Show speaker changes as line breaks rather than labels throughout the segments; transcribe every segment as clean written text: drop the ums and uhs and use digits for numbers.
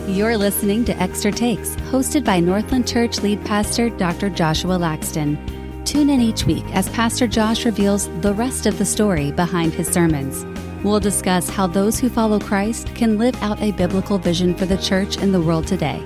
You're listening to Extra Takes, hosted by Northland Church lead pastor Dr. Joshua Laxton. Tune in each week as Pastor Josh reveals the rest of the story behind his sermons. We'll discuss how those who follow Christ can live out a biblical vision for the church in the world today.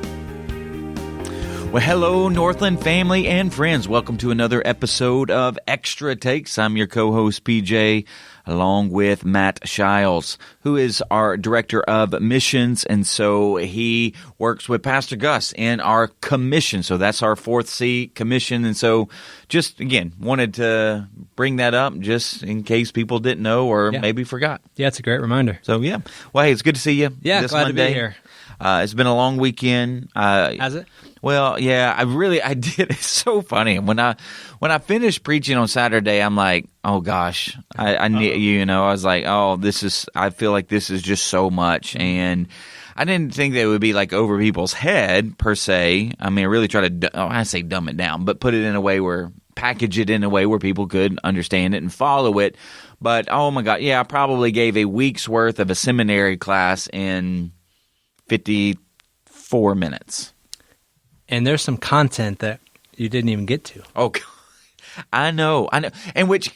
Well, hello, Northland family and friends. Welcome to another episode of Extra Takes. I'm your co-host, PJ, along with Matt Shiles, who is our director of missions. And so he works with Pastor Gus in our commission. So that's our 4th C commission. And so just, again, wanted to bring that up just in case people didn't know or maybe forgot.
Yeah, it's a great reminder.
So, yeah. Well, hey, it's good to see you.
Yeah,
this
glad
Monday.
to be here.
It's been a long weekend.
Has it?
Well, yeah, I did. It's so funny. When I finished preaching on Saturday, I'm like, oh gosh, I need, I was like, oh, I feel like this is just so much. And I didn't think that it would be like over people's head per se. I mean, I really try to, I say dumb it down, but put it in a way package it in a way where people could understand it and follow it. But oh my God, yeah, I probably gave a week's worth of a seminary class in 54 minutes.
And there's some content that you didn't even get to.
Oh, I know. And which,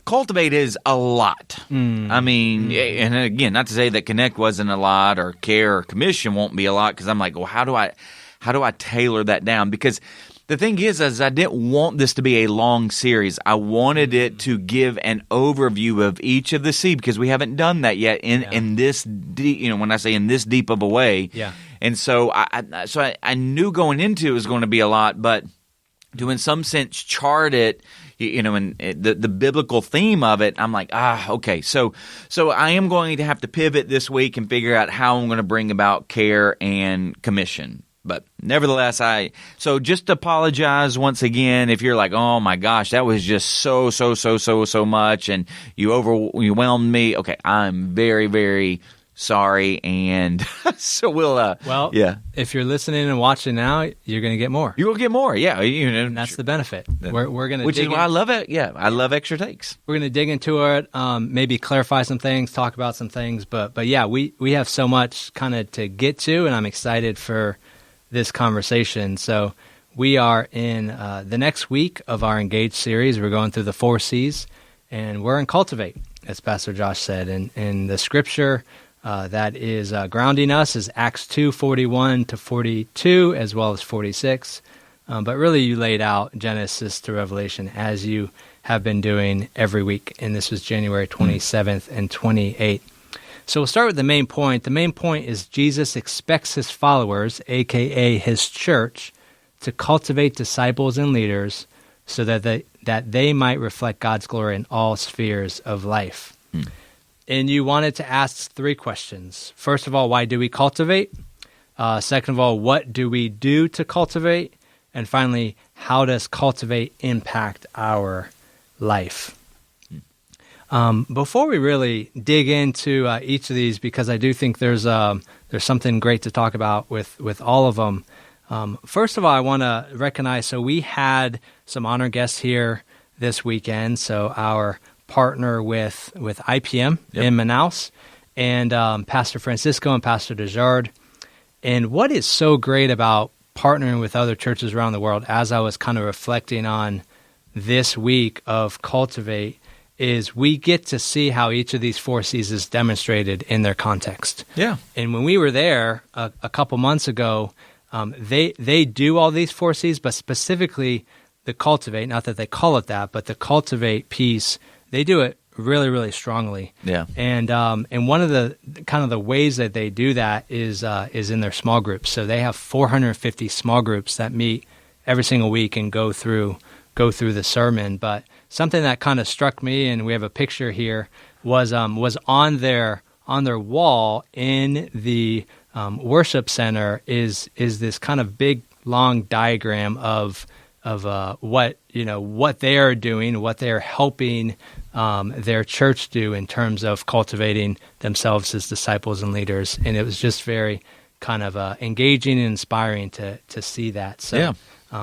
Cultivate is a lot. I mean, and again, not to say that Connect wasn't a lot or Care or Commission won't be a lot, because I'm like, well, how do I tailor that down? Because the thing is I didn't want this to be a long series. I wanted it to give an overview of each of the C, because we haven't done that yet in this deep, when I say in this deep of a way.
Yeah.
And so I knew going into it was going to be a lot, but to in some sense chart it, and the biblical theme of it, I'm like, okay. So I am going to have to pivot this week and figure out how I'm going to bring about Care and Commission. But nevertheless, so just apologize once again if you're like, oh my gosh, that was just so much, and you overwhelmed me. Okay, I'm very, very sorry, and so we'll.
If you're listening and watching now, you're going to get more.
You will get more, yeah.
And that's the benefit. We're going to,
which is why I love it. Yeah, I love Extra Takes.
We're going to dig into it, maybe clarify some things, talk about some things, but yeah, we have so much kind of to get to, and I'm excited for this conversation. So we are in the next week of our Engage series. We're going through the 4 C's, and we're in Cultivate, as Pastor Josh said. And the scripture that is grounding us is Acts 2:41 to 42, as well as 46. But really, you laid out Genesis to Revelation as you have been doing every week. And this was January 27th and 28th. So we'll start with the main point. The main point is Jesus expects his followers, a.k.a. his church, to cultivate disciples and leaders so that they might reflect God's glory in all spheres of life. And you wanted to ask 3 questions. First of all, why do we cultivate? Second of all, what do we do to cultivate? And finally, how does cultivate impact our life? Before we really dig into each of these, because I do think there's something great to talk about with all of them. First of all, I want to recognize, so we had some honor guests here this weekend. So our partner with IPM in Manaus, and Pastor Francisco and Pastor Desjard. And what is so great about partnering with other churches around the world, as I was kind of reflecting on this week of Cultivate, is we get to see how each of these 4 C's is demonstrated in their context.
Yeah.
And when we were there a couple months ago, they do all these 4 C's, but specifically the Cultivate, not that they call it that, but the Cultivate piece, they do it really, really strongly.
Yeah.
And one of the kind of the ways that they do that is in their small groups. So they have 450 small groups that meet every single week and go through the sermon. But something that kind of struck me, and we have a picture here, was on their wall in the worship center is this kind of big long diagram of what they are doing, what they're helping their church do in terms of cultivating themselves as disciples and leaders. And it was just very kind of engaging and inspiring to see that. So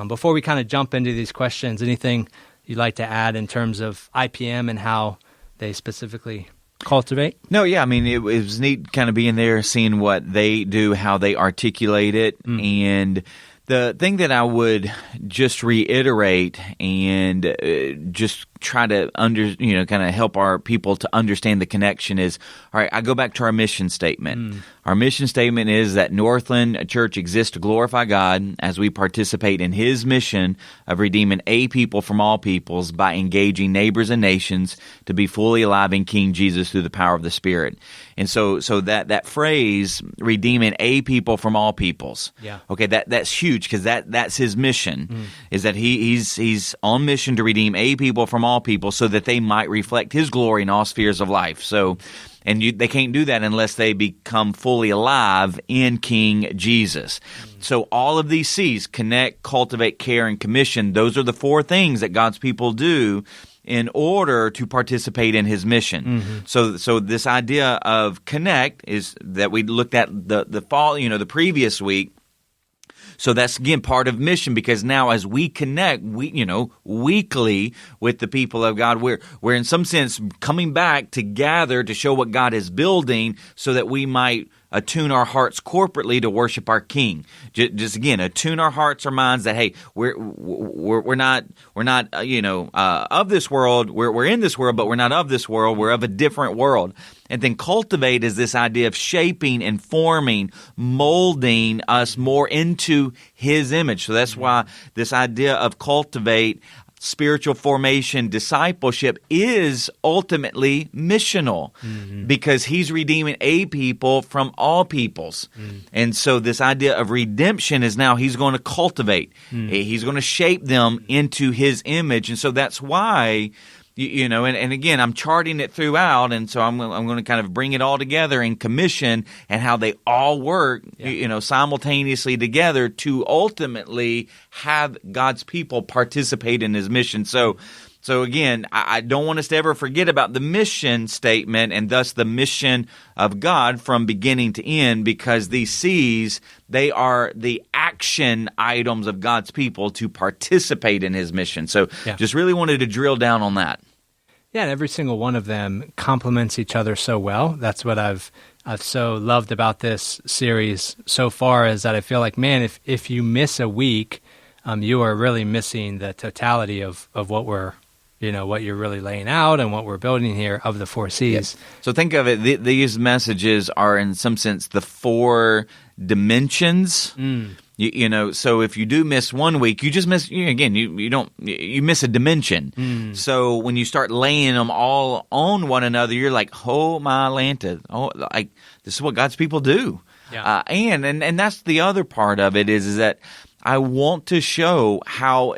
before we kind of jump into these questions, anything you'd like to add in terms of IPM and how they specifically Cultivate?
No, yeah, I mean, it was neat kind of being there, seeing what they do, how they articulate it, and the thing that I would just reiterate and just try to kind of help our people to understand the connection is, all right, I go back to our mission statement. Our mission statement is that Northland Church exists to glorify God as we participate in His mission of redeeming a people from all peoples by engaging neighbors and nations to be fully alive in King Jesus through the power of the Spirit. And so that phrase, redeeming a people from all peoples, okay, that's huge because that's His mission, is that he's on mission to redeem a people from all people so that they might reflect His glory in all spheres of life. So, and they can't do that unless they become fully alive in King Jesus. So all of these C's, connect, cultivate, care, and commission, those are the four things that God's people do in order to participate in His mission. So this idea of connect is that we looked at the fall, the previous week. So that's, again, part of mission, because now as we connect, weekly with the people of God, we're in some sense coming back to gather to show what God is building so that we might attune our hearts corporately to worship our King. Just again, attune our hearts, our minds that, hey, we're not of this world. We're in this world, but we're not of this world. We're of a different world. And then cultivate is this idea of shaping and forming, molding us more into His image. So that's why this idea of cultivate, spiritual formation, discipleship is ultimately missional, because He's redeeming a people from all peoples. And so this idea of redemption is now He's going to cultivate. He's going to shape them into His image. And so that's why, and again, I'm charting it throughout, and so I'm going to kind of bring it all together in commission and how they all work, simultaneously together to ultimately have God's people participate in His mission. So again, I don't want us to ever forget about the mission statement and thus the mission of God from beginning to end, because these C's, they are the action items of God's people to participate in His mission. So just really wanted to drill down on that.
Yeah, and every single one of them complements each other so well. That's what I've so loved about this series so far, is that I feel like, man, if you miss a week, you are really missing the totality of what we're what you're really laying out and what we're building here of the four C's.
Yes. So think of it, these messages are in some sense the four dimensions. So if you do miss 1 week, you just miss, you miss a dimension. So when you start laying them all on one another, you're like, oh my Lanta, like this is what God's people do.
Yeah.
And that's the other part of it is that I want to show how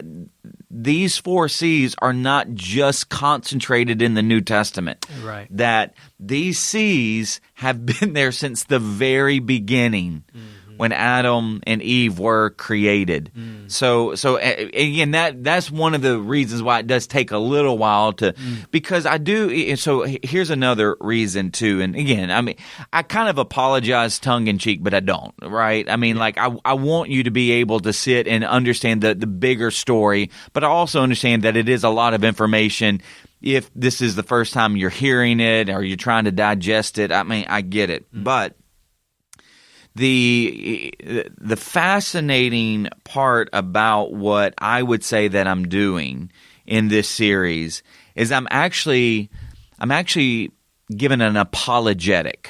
these four C's are not just concentrated in the New Testament.
Right.
That these C's have been there since the very beginning, when Adam and Eve were created. So again, that's one of the reasons why it does take a little while to, because I do. So here's another reason too. And again, I mean, I kind of apologize tongue in cheek, but I don't, right? I mean, like I want you to be able to sit and understand the bigger story, but I also understand that it is a lot of information. If this is the first time you're hearing it or you're trying to digest it, I mean, I get it, but the fascinating part about what I would say that I'm doing in this series is I'm actually given an apologetic.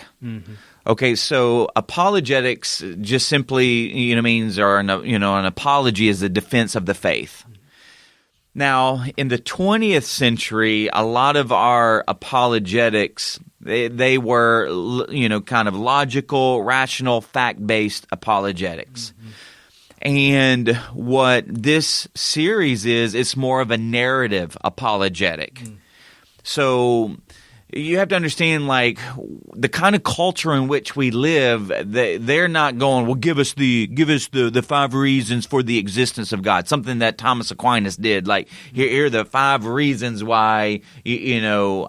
Okay, so apologetics just simply means, or an apology is the defense of the faith. Now, in the 20th century, a lot of our apologetics, they were, kind of logical, rational, fact-based apologetics. And what this series is, it's more of a narrative apologetic. So you have to understand, like, the kind of culture in which we live, they're not going, well, give us the 5 reasons for the existence of God, something that Thomas Aquinas did. Like, here are the 5 reasons why, the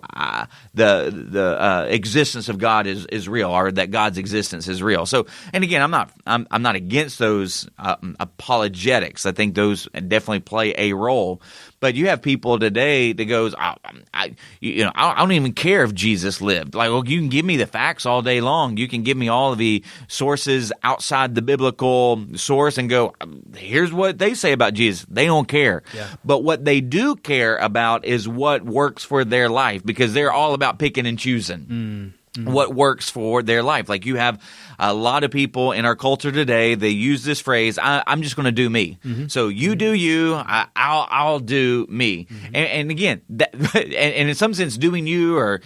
the existence of God is real, or that God's existence is real. So, and again, I'm not against those apologetics. I think those definitely play a role. But you have people today that goes, I don't even care if Jesus lived. Like, well, you can give me the facts all day long. You can give me all of the sources outside the biblical source and go, here's what they say about Jesus. They don't care. Yeah. But what they do care about is what works for their life, because they're all about picking and choosing. What works for their life. Like, you have a lot of people in our culture today, they use this phrase, I'm just going to do me. So you do you, I'll do me. And again, and in some sense, doing you, or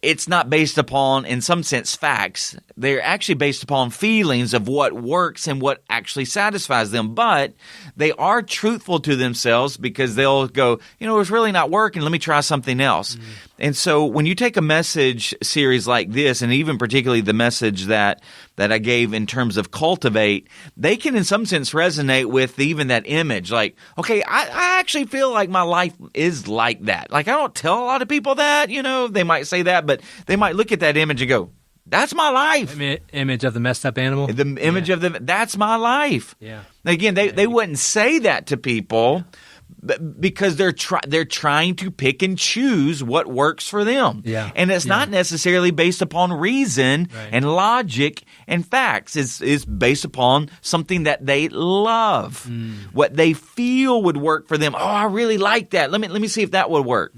it's not based upon, in some sense, facts. They're actually based upon feelings of what works and what actually satisfies them. But they are truthful to themselves, because they'll go, it's really not working. Let me try something else. And so when you take a message series like this, and even particularly the message that I gave in terms of Cultivate, they can in some sense resonate with even that image. Like, okay, I actually feel like my life is like that. Like, I don't tell a lot of people that, they might say that, but they might look at that image and go, that's my life.
Image of the messed up animal?
The image of that's my life.
Yeah.
Again, they wouldn't say that to people, because they're trying to pick and choose what works for them.
Yeah.
And it's not necessarily based upon reason and logic and facts. It's based upon something that they love, what they feel would work for them. Oh, I really like that. Let me see if that would work.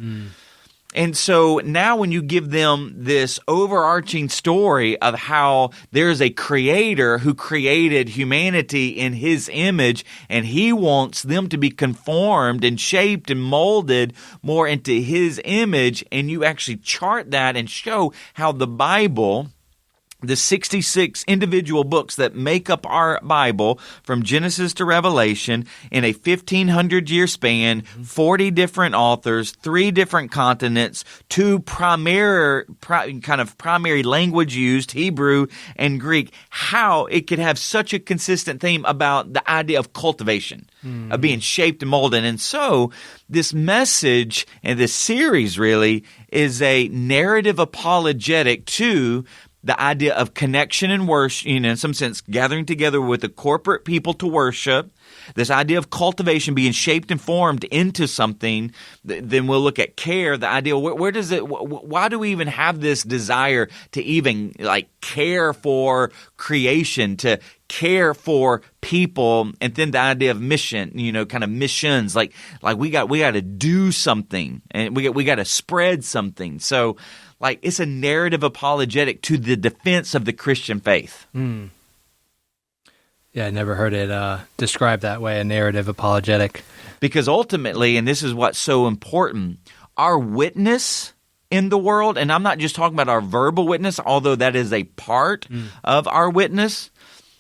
And so now when you give them this overarching story of how there's a creator who created humanity in his image, and he wants them to be conformed and shaped and molded more into his image, and you actually chart that and show how the Bible, the 66 individual books that make up our Bible from Genesis to Revelation in a 1,500-year span, 40 different authors, 3 different continents, 2 primary language used, Hebrew and Greek, how it could have such a consistent theme about the idea of cultivation, of being shaped and molded. And so this message and this series really is a narrative apologetic to the idea of connection and worship, in some sense, gathering together with the corporate people to worship, this idea of cultivation, being shaped and formed into something. Then we'll look at care, the idea, where does it, why do we even have this desire to even care for creation, to care for people? And then the idea of mission, kind of missions, like we got to do something, and we got to spread something. So, it's a narrative apologetic to the defense of the Christian faith.
Yeah, I never heard it described that way, a narrative apologetic.
Because ultimately, and this is what's so important, our witness in the world, and I'm not just talking about our verbal witness, although that is a part of our witness,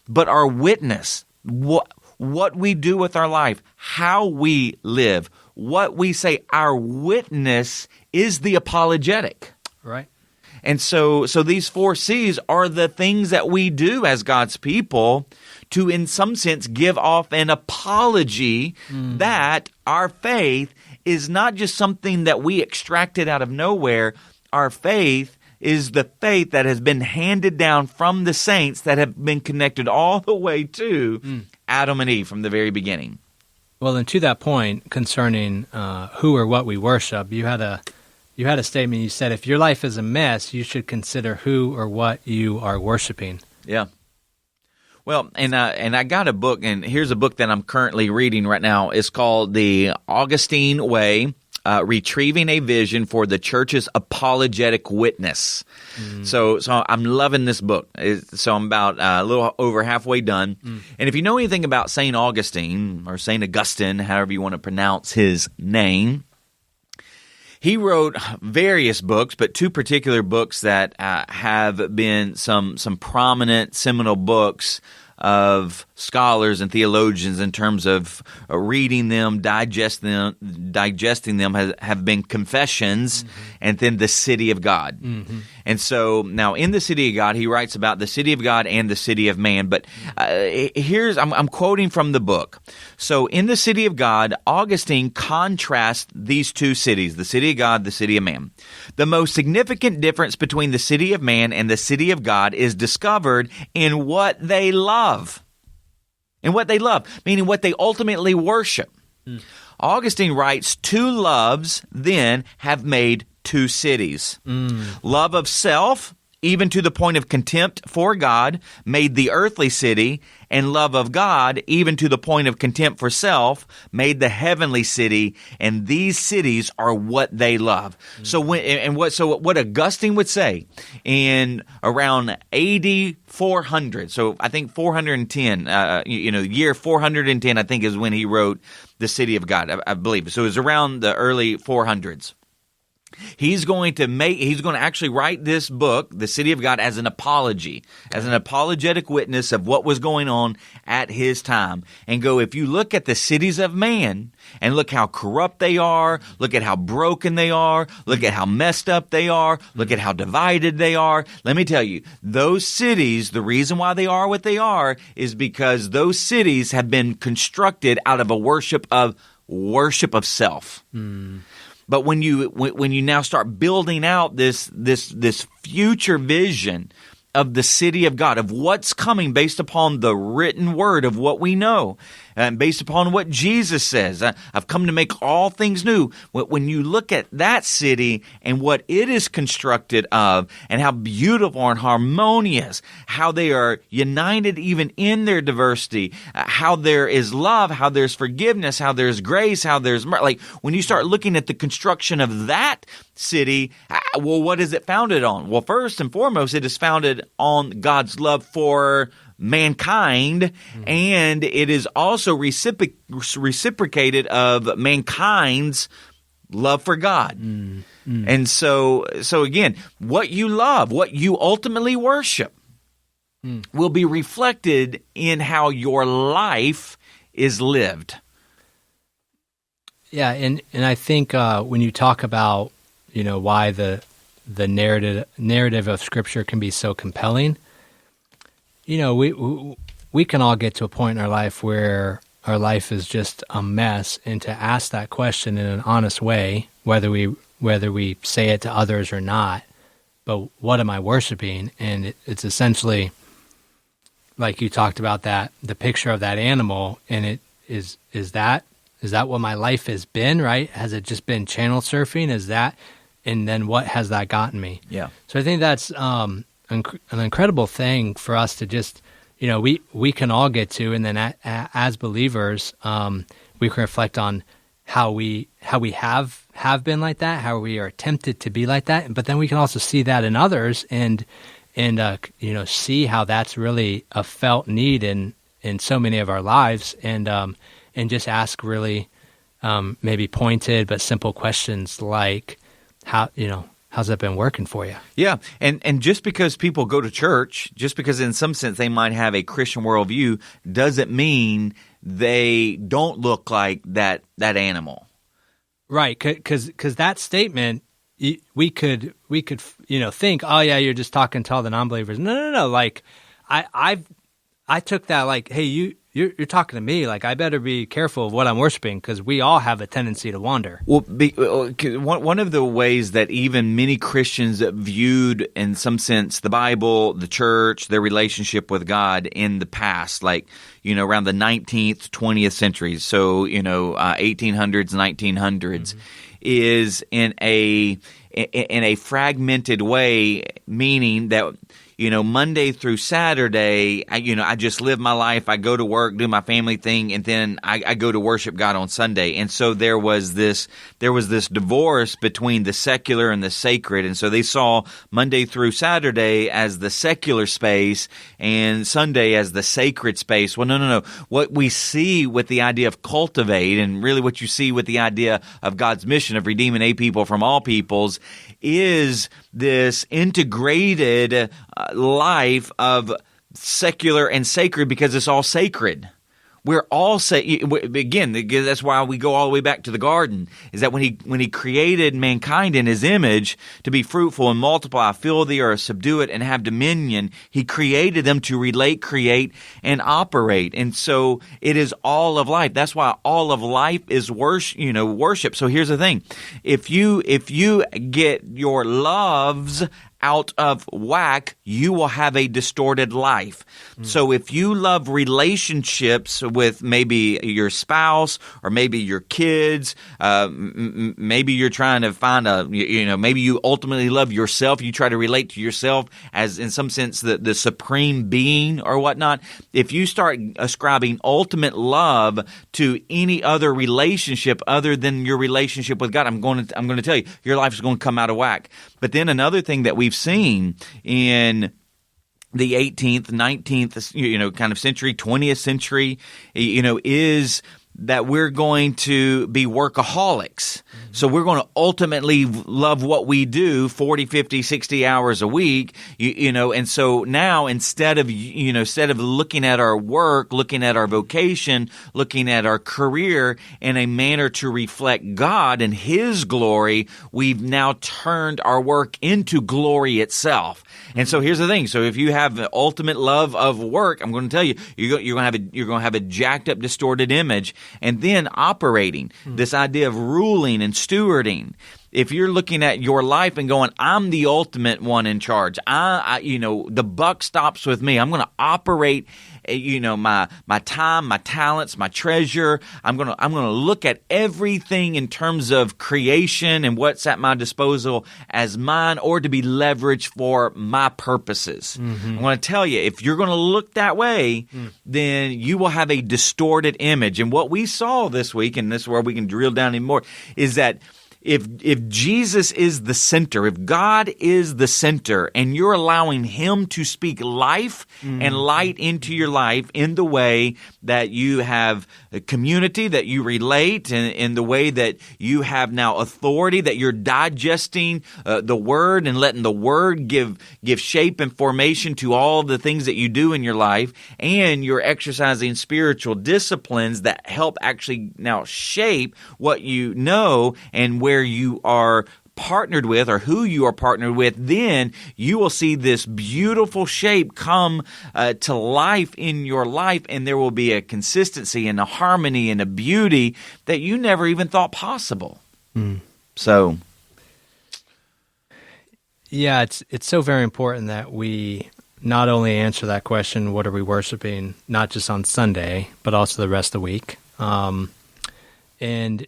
but our witness, what we do with our life, how we live, what we say, our witness is the apologetic.
Right.
And so these 4 C's are the things that we do as God's people to, in some sense, give off an apology that our faith is not just something that we extracted out of nowhere. Our faith is the faith that has been handed down from the saints that have been connected all the way to Adam and Eve from the very beginning.
Well, and to that point concerning who or what we worship, you had a statement. You said, if your life is a mess, you should consider who or what you are worshiping.
Yeah. Well, and I got a book, and here's a book that I'm currently reading right now. It's called The Augustine Way, Retrieving a Vision for the Church's Apologetic Witness. So I'm loving this book. So I'm about a little over halfway done. And if you know anything about St. Augustine, or St. Augustine, however you want to pronounce his name, he wrote various books, but 2 particular books that have been some prominent seminal books of scholars and theologians in terms of reading them, digesting them have been confessions, and then the city of God. And so now in the city of God, he writes about the city of God and the city of man. But I'm quoting from the book. So in the city of God, Augustine contrasts these two cities, the city of God, the city of man. The most significant difference between the city of man and the city of God is discovered in what they love. In what they love, meaning what they ultimately worship. Augustine writes, two loves then have made two cities. Love of self, even to the point of contempt for God, made the earthly city, and love of God, even to the point of contempt for self, made the heavenly city, and these cities are what they love. So what Augustine would say in around AD 400, so I think 410, year 410, I think is when he wrote the city of God, I believe. So it was around the early 400s. He's going to actually write this book, The City of God, as an apology, as an apologetic witness of what was going on at his time. And if you look at the cities of man and look how corrupt they are, look at how broken they are, look at how messed up they are, look at how divided they are. Let me tell you, those cities, the reason why they are what they are is because those cities have been constructed out of a worship of self. But when you now start building out this future vision of the city of God, of what's coming based upon the written word of what we know, and based upon what Jesus says, I've come to make all things new. When you look at that city and what it is constructed of, and how beautiful and harmonious, how they are united even in their diversity, how there is love, how there's forgiveness, how there's grace, how there's when you start looking at the construction of that city, well, what is it founded on? Well, first and foremost, it is founded on God's love for mankind, and it is also reciprocated of mankind's love for God. And so again, what you love, what you ultimately worship, will be reflected in how your life is lived.
Yeah, and I think when you talk about why the narrative of Scripture can be so compelling, we can all get to a point in our life where our life is just a mess, and to ask that question in an honest way, whether we say it to others or not, but what am I worshiping? And it's essentially like you talked about, that the picture of that animal, and it is that what my life has been, right? Has it just been channel surfing? Is that, and then what has that gotten me? Yeah. So I think that's an incredible thing for us to just, we can all get to, and then as believers, we can reflect on how we have been like that, how we are tempted to be like that, but then we can also see that in others, and see how that's really a felt need in so many of our lives, and just ask really maybe pointed but simple questions like, how's that been working for you?
Yeah, and just because people go to church, just because in some sense they might have a Christian worldview, doesn't mean they don't look like that animal.
Right, because that statement, we could think, oh yeah, you're just talking to all the non-believers. No. Like I took that like, hey, you're talking to me. Like, I better be careful of what I'm worshiping, because we all have a tendency to wander.
Well, one of the ways that even many Christians viewed, in some sense, the Bible, the church, their relationship with God in the past, like, around the 19th, 20th centuries, so, 1800s, 1900s, is in a fragmented way, meaning that, Monday through Saturday, I just live my life. I go to work, do my family thing, and then I go to worship God on Sunday. And so there was this divorce between the secular and the sacred. And so they saw Monday through Saturday as the secular space and Sunday as the sacred space. Well, no. What we see with the idea of Cultivate, and really what you see with the idea of God's mission of redeeming a people from all peoples, is this integrated life of secular and sacred because it's all sacred. We're all again, that's why we go all the way back to the garden, is that when he created mankind in his image to be fruitful and multiply, fill the earth, subdue it, and have dominion, he created them to relate, create, and operate. And so it is all of life. That's why all of life is worship. So here's the thing. If you get your loves out of whack, you will have a distorted life. So if you love relationships with maybe your spouse or maybe your kids, maybe you're trying to find maybe you ultimately love yourself. You try to relate to yourself as, in some sense, the supreme being or whatnot. If you start ascribing ultimate love to any other relationship other than your relationship with God, I'm going to tell you, your life is going to come out of whack. But then another thing that we've seen in the 18th, 19th, kind of century, 20th century, is that we're going to be workaholics. So we're going to ultimately love what we do 40, 50, 60 hours a week, and so now instead of looking at our work, looking at our vocation, looking at our career in a manner to reflect God and His glory, we've now turned our work into glory itself. And so here's the thing. So if you have the ultimate love of work, I'm going to tell you, you're going to have a jacked up, distorted image. And then operating, this idea of ruling and stewarding. If you're looking at your life and going, I'm the ultimate one in charge. The buck stops with me. I'm going to operate, my time, my talents, my treasure. I'm going to look at everything in terms of creation and what's at my disposal as mine or to be leveraged for my purposes. I'm going to tell you, if you're going to look that way, then you will have a distorted image. And what we saw this week, and this is where we can drill down even more, is that if Jesus is the center, if God is the center, and you're allowing Him to speak life and light into your life in the way that you have a community, that you relate, and in the way that you have now authority, that you're digesting the Word and letting the Word give shape and formation to all the things that you do in your life, and you're exercising spiritual disciplines that help actually now shape what you know and where you are partnered with or who you are partnered with, then you will see this beautiful shape come to life in your life, and there will be a consistency and a harmony and a beauty that you never even thought possible. So,
yeah, it's so very important that we not only answer that question, what are we worshiping, not just on Sunday, but also the rest of the week. And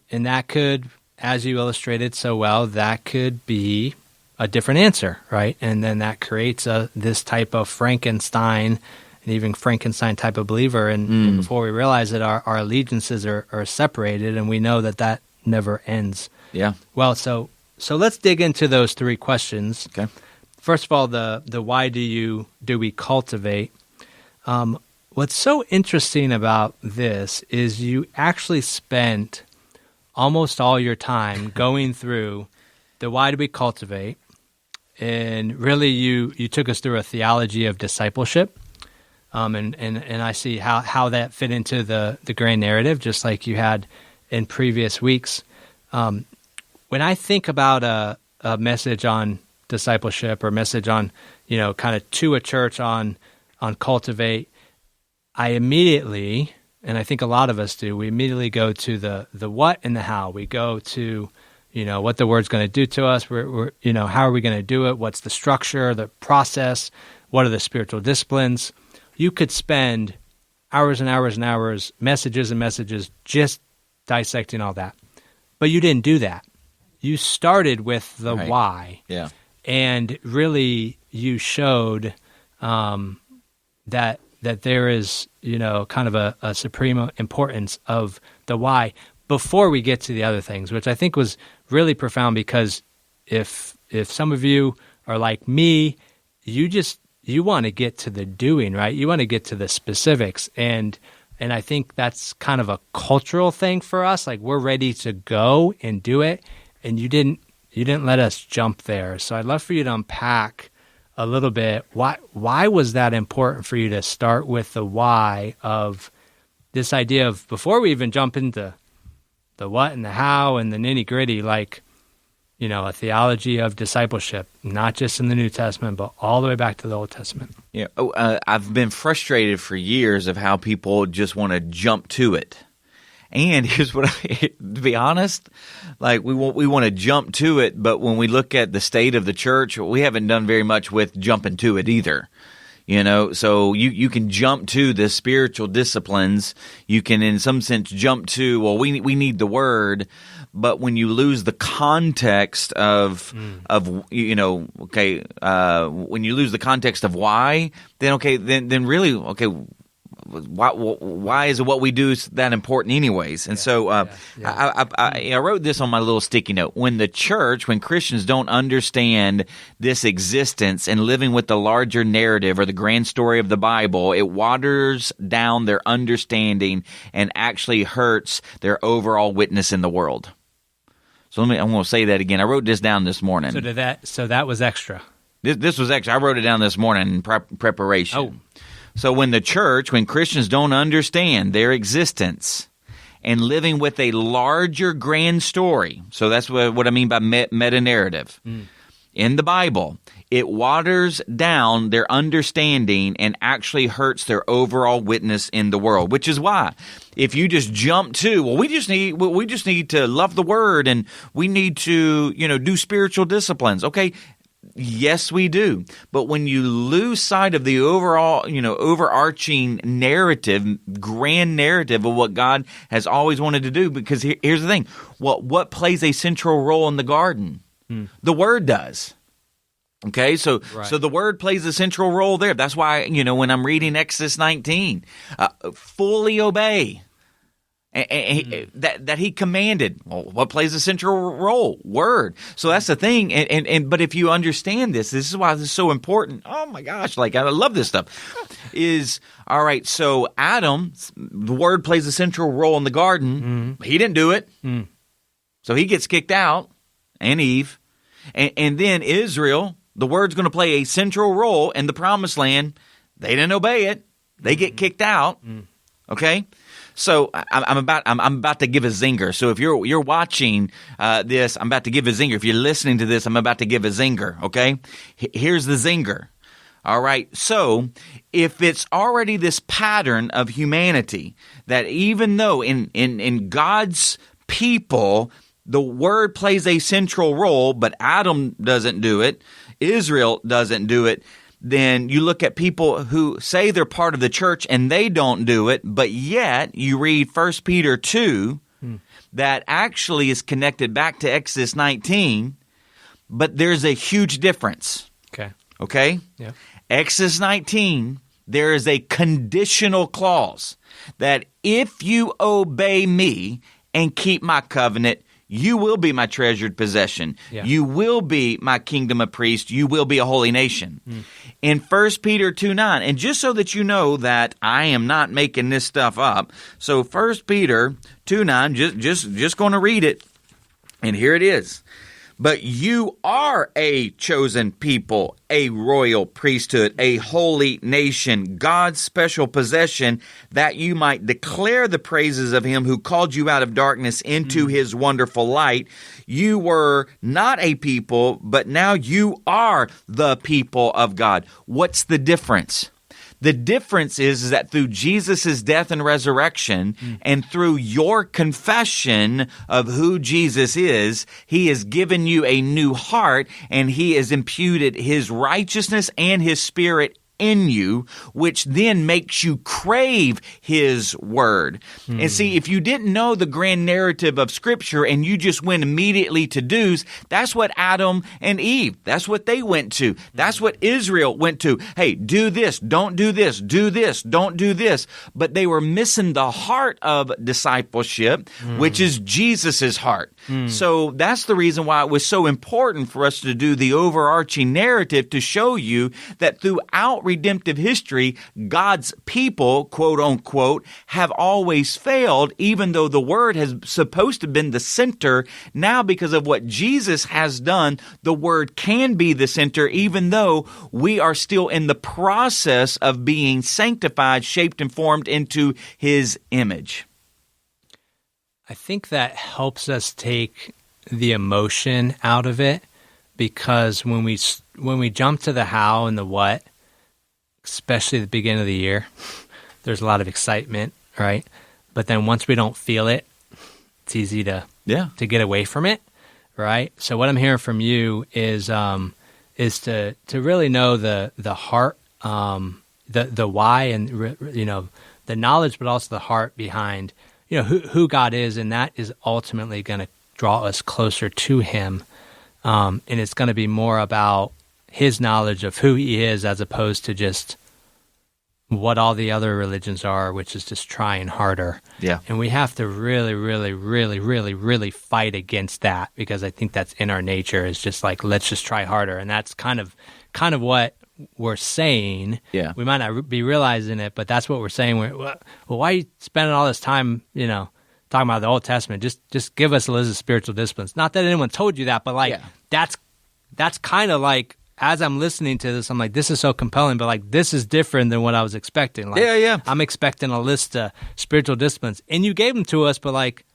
that could, as you illustrated so well, that could be a different answer, right? And then that creates this type of Frankenstein, and even Frankenstein type of believer. And before we realize it, our allegiances are separated, and we know that never ends.
Yeah.
Well, so let's dig into those three questions.
Okay.
First of all, the why do we cultivate? What's so interesting about this is you actually spent almost all your time going through the why do we cultivate, and really you took us through a theology of discipleship, and I see how that fit into the grand narrative, just like you had in previous weeks. When I think about a message on discipleship or message on kind of to a church on Cultivate, I immediately, and I think a lot of us do, we immediately go to the what and the how. We go to, what the Word's going to do to us. We're how are we going to do it? What's the structure, the process? What are the spiritual disciplines? You could spend hours and hours and hours, messages and messages, just dissecting all that. But you didn't do that. You started with the why.
Yeah.
And really you showed that there is, kind of a supreme importance of the why before we get to the other things, which I think was really profound, because if some of you are like me, you want to get to the doing, right? You want to get to the specifics. And I think that's kind of a cultural thing for us. Like, we're ready to go and do it. And you didn't let us jump there. So I'd love for you to unpack a little bit. Why was that important for you to start with the why of this idea of, before we even jump into the what and the how and the nitty-gritty, like, you know, a theology of discipleship, not just in the New Testament, but all the way back to the Old Testament?
Yeah, I've been frustrated for years of how people just want to jump to it. And here's what to be honest, like we want to jump to it, but when we look at the state of the church, we haven't done very much with jumping to it either. You know, so you can jump to the spiritual disciplines. You can, in some sense, jump to, well, we need the word, but when you lose the context of you know, okay, when you lose the context of why, then really, okay, why is what we do that important anyways? And I wrote this on my little sticky note. When Christians don't understand this existence and living with the larger narrative or the grand story of the Bible, it waters down their understanding and actually hurts their overall witness in the world. So I'm going to say that again. I wrote this down this morning.
So that was extra.
This was extra. I wrote it down this morning in preparation.
Oh.
So when Christians don't understand their existence and living with a larger grand story, so that's what I mean by meta-narrative. In the Bible, it waters down their understanding and actually hurts their overall witness in the world, which is why if you just jump to, we just need to love the word and we need to, do spiritual disciplines. Okay. Yes, we do. But when you lose sight of the overall, overarching narrative, grand narrative of what God has always wanted to do, because here's the thing. What plays a central role in the garden? The Word does. Okay, so the Word plays a central role there. That's why, when I'm reading Exodus 19, fully obey. That he commanded. Well, what plays a central role? Word. So that's the thing. But if you understand this is why this is so important. Oh my gosh, like I love this stuff. Is all right. So Adam, the word plays a central role in the garden. He didn't do it, so he gets kicked out. And Eve, and then Israel, the word's going to play a central role in the promised land. They didn't obey it. They get kicked out. Okay. So I'm about to give a zinger. So if you're watching this, I'm about to give a zinger. If you're listening to this, I'm about to give a zinger. Okay, here's the zinger. All right. So if it's already this pattern of humanity that even though in God's people the word plays a central role, but Adam doesn't do it, Israel doesn't do it. Then you look at people who say they're part of the church and they don't do it, but yet you read 1 Peter 2 that actually is connected back to Exodus 19, but there's a huge difference. Okay? Yeah. Exodus 19, there is a conditional clause that if you obey me and keep my covenant, you will be my treasured possession. Yeah. You will be my kingdom of priests. You will be a holy nation. In 1 Peter 2:9, and just so that you know that I am not making this stuff up, so 1 Peter 2:9, just going to read it, and here it is. But you are a chosen people, a royal priesthood, a holy nation, God's special possession, that you might declare the praises of him who called you out of darkness into his wonderful light. You were not a people, but now you are the people of God. What's the difference? The difference is that through Jesus' death and resurrection and through your confession of who Jesus is, he has given you a new heart and he has imputed his righteousness and his spirit in you, which then makes you crave his word. And see, if you didn't know the grand narrative of Scripture and you just went immediately to do's, that's what Adam and Eve, that's what they went to. That's what Israel went to. Hey, do this, don't do this, do this, don't do this. But they were missing the heart of discipleship, which is Jesus's heart. So that's the reason why it was so important for us to do the overarching narrative to show you that throughout redemptive history, God's people, quote unquote, have always failed, even though the Word has supposed to have been the center. Now, because of what Jesus has done, the Word can be the center, even though we are still in the process of being sanctified, shaped, and formed into His image.
I think that helps us take the emotion out of it, because when we jump to the how and the what, especially at the beginning of the year, there's a lot of excitement, right? But then once we don't feel it, it's easy to get away from it, right? So what I'm hearing from you is to really know the heart, the why, and the knowledge, but also the heart behind who God is, and that is ultimately going to draw us closer to Him. And it's going to be more about His knowledge of who He is, as opposed to just what all the other religions are, which is just trying harder.
Yeah.
And we have to really, really, really, really, really fight against that, because I think that's in our nature, is just like, let's just try harder. And that's kind of what we're saying.
Yeah.
We might not be realizing it, but that's what we're saying. Well, why are you spending all this time, talking about the Old Testament? Just give us a list of spiritual disciplines. Not that anyone told you that, but that's kind of like, as I'm listening to this, I'm like, this is so compelling, but like, this is different than what I was expecting. Like,
yeah.
I'm expecting a list of spiritual disciplines, and you gave them to us, but like,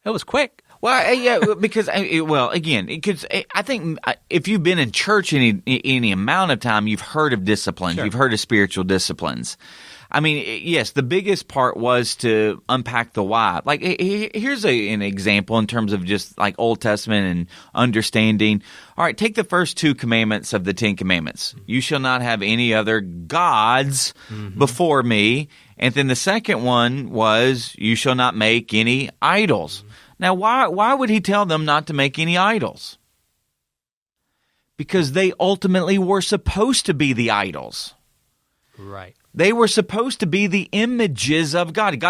it was quick.
Well, yeah, because I think if you've been in church any amount of time, you've heard of disciplines,
Sure.
You've heard of spiritual disciplines. I mean, yes, the biggest part was to unpack the why. Like, here's an example in terms of just like Old Testament and understanding. All right, take the first 2 commandments of the 10 commandments. You shall not have any other gods before me. And then the second one was, you shall not make any idols. Now, why would he tell them not to make any idols? Because they ultimately were supposed to be the idols.
Right.
They were supposed to be the images of God.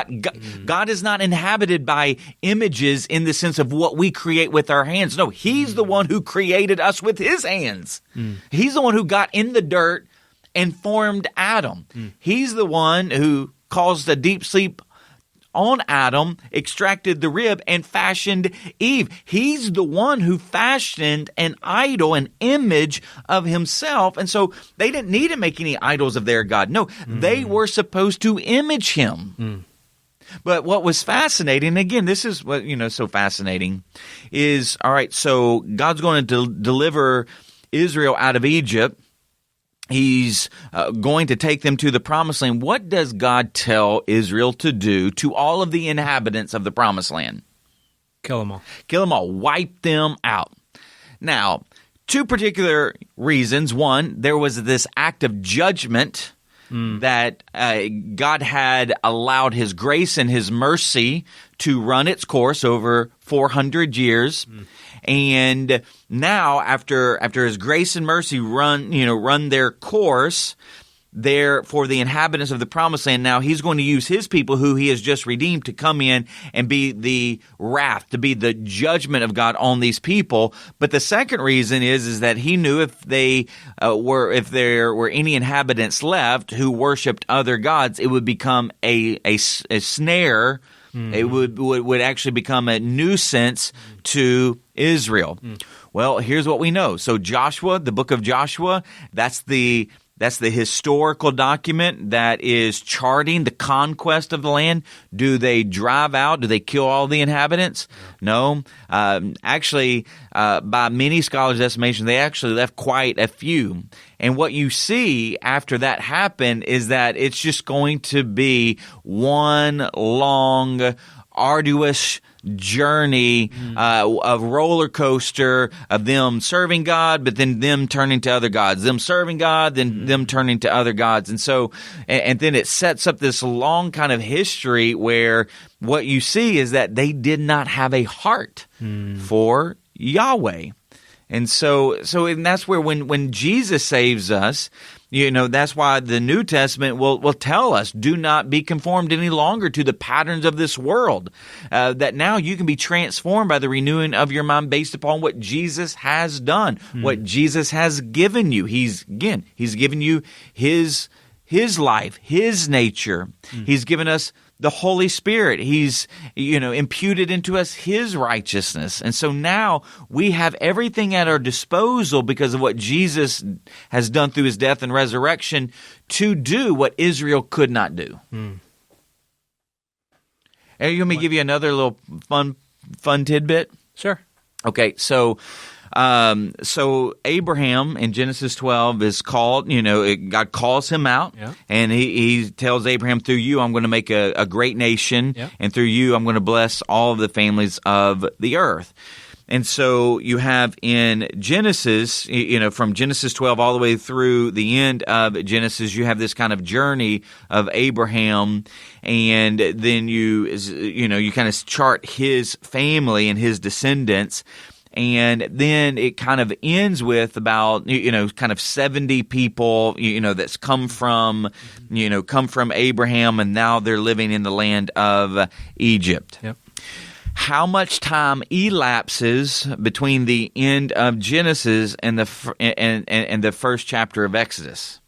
God is not inhabited by images in the sense of what we create with our hands. No, He's the one who created us with His hands. He's the one who got in the dirt and formed Adam. He's the one who caused a deep sleep on Adam, extracted the rib, and fashioned Eve. He's the one who fashioned an idol, an image of Himself. And so they didn't need to make any idols of their God. No, they were supposed to image Him. But what was fascinating, again, this is what, so fascinating, is, all right, so God's going to deliver Israel out of Egypt. He's going to take them to the Promised Land. What does God tell Israel to do to all of the inhabitants of the Promised Land?
Kill them all.
Kill them all. Wipe them out. Now, 2 particular reasons. One, there was this act of judgment that God had allowed His grace and His mercy to run its course over 400 years. And now, after His grace and mercy run their course there for the inhabitants of the Promised Land, now He's going to use His people, who He has just redeemed, to come in and be the wrath, to be the judgment of God on these people. But the second reason is that He knew if there were any inhabitants left who worshipped other gods, it would become a snare. It would actually become a nuisance to Israel. Well, here's what we know. So Joshua, the book of Joshua, that's the historical document that is charting the conquest of the land. Do they drive out? Do they kill all the inhabitants? No. Actually, by many scholars' estimation, they actually left quite a few. And what you see after that happened is that it's just going to be one long, arduous journey, a roller coaster of them serving God, but then them turning to other gods, them serving God, then them turning to other gods. And so, and then it sets up this long kind of history where what you see is that they did not have a heart for Yahweh. And so that's where when Jesus saves us, that's why the New Testament will tell us, do not be conformed any longer to the patterns of this world, that now you can be transformed by the renewing of your mind based upon what Jesus has done, what Jesus has given you. He's given you his life, his nature. He's given us the Holy Spirit. He's, imputed into us his righteousness. And so now we have everything at our disposal because of what Jesus has done through his death and resurrection to do what Israel could not do. Hey, you want me to give you another little fun tidbit?
Sure.
Okay, so Abraham in Genesis 12 is called, God calls him out, and he tells Abraham, through you I'm going to make a great nation, and through you I'm going to bless all of the families of the earth. And so you have in Genesis, from Genesis 12 all the way through the end of Genesis, you have this kind of journey of Abraham, and then you kind of chart his family and his descendants. And then it kind of ends with about, kind of 70 people, that's come from Abraham, and now they're living in the land of Egypt.
Yep.
How much time elapses between the end of Genesis and the first chapter of Exodus?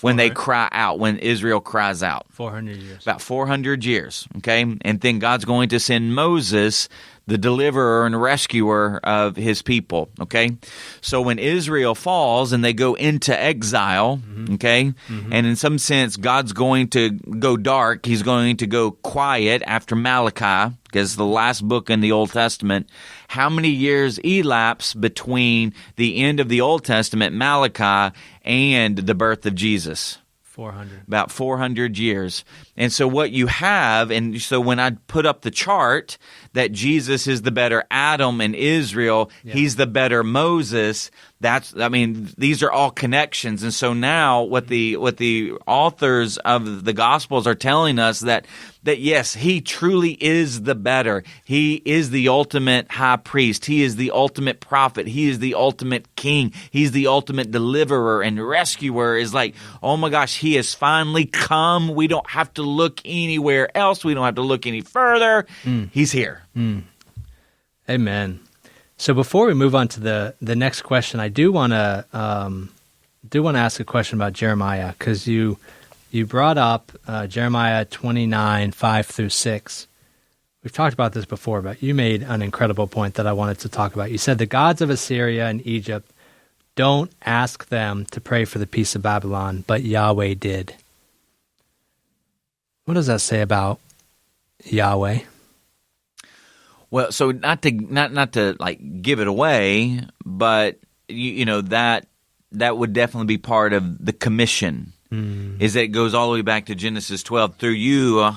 When they cry out, when Israel cries out.
400 years.
About 400 years, okay? And then God's going to send Moses, the deliverer and rescuer of his people, okay? So when Israel falls and they go into exile, okay, and in some sense God's going to go dark, he's going to go quiet after Malachi, because the last book in the Old Testament. How many years elapse between the end of the Old Testament, Malachi, and the birth of Jesus?
400.
About 400 years. And so what you have, and so when I put up the chart that Jesus is the better Adam in Israel, he's the better Moses, these are all connections. And so now what the authors of the Gospels are telling us that yes, he truly is the better. He is the ultimate high priest. He is the ultimate prophet. He is the ultimate king. He's the ultimate deliverer and rescuer. Is like, oh my gosh, he has finally come. We don't have to look anywhere else. We don't have to look any further. He's here.
Amen. So before we move on to the next question, I do want to ask a question about Jeremiah, because you brought up Jeremiah 29, 5 through 6. We've talked about this before, but you made an incredible point that I wanted to talk about. You said the gods of Assyria and Egypt, don't ask them to pray for the peace of Babylon, but Yahweh did. What does that say about Yahweh?
Well, so not to like give it away, but that would definitely be part of the commission. Is that it goes all the way back to Genesis 12. Through you,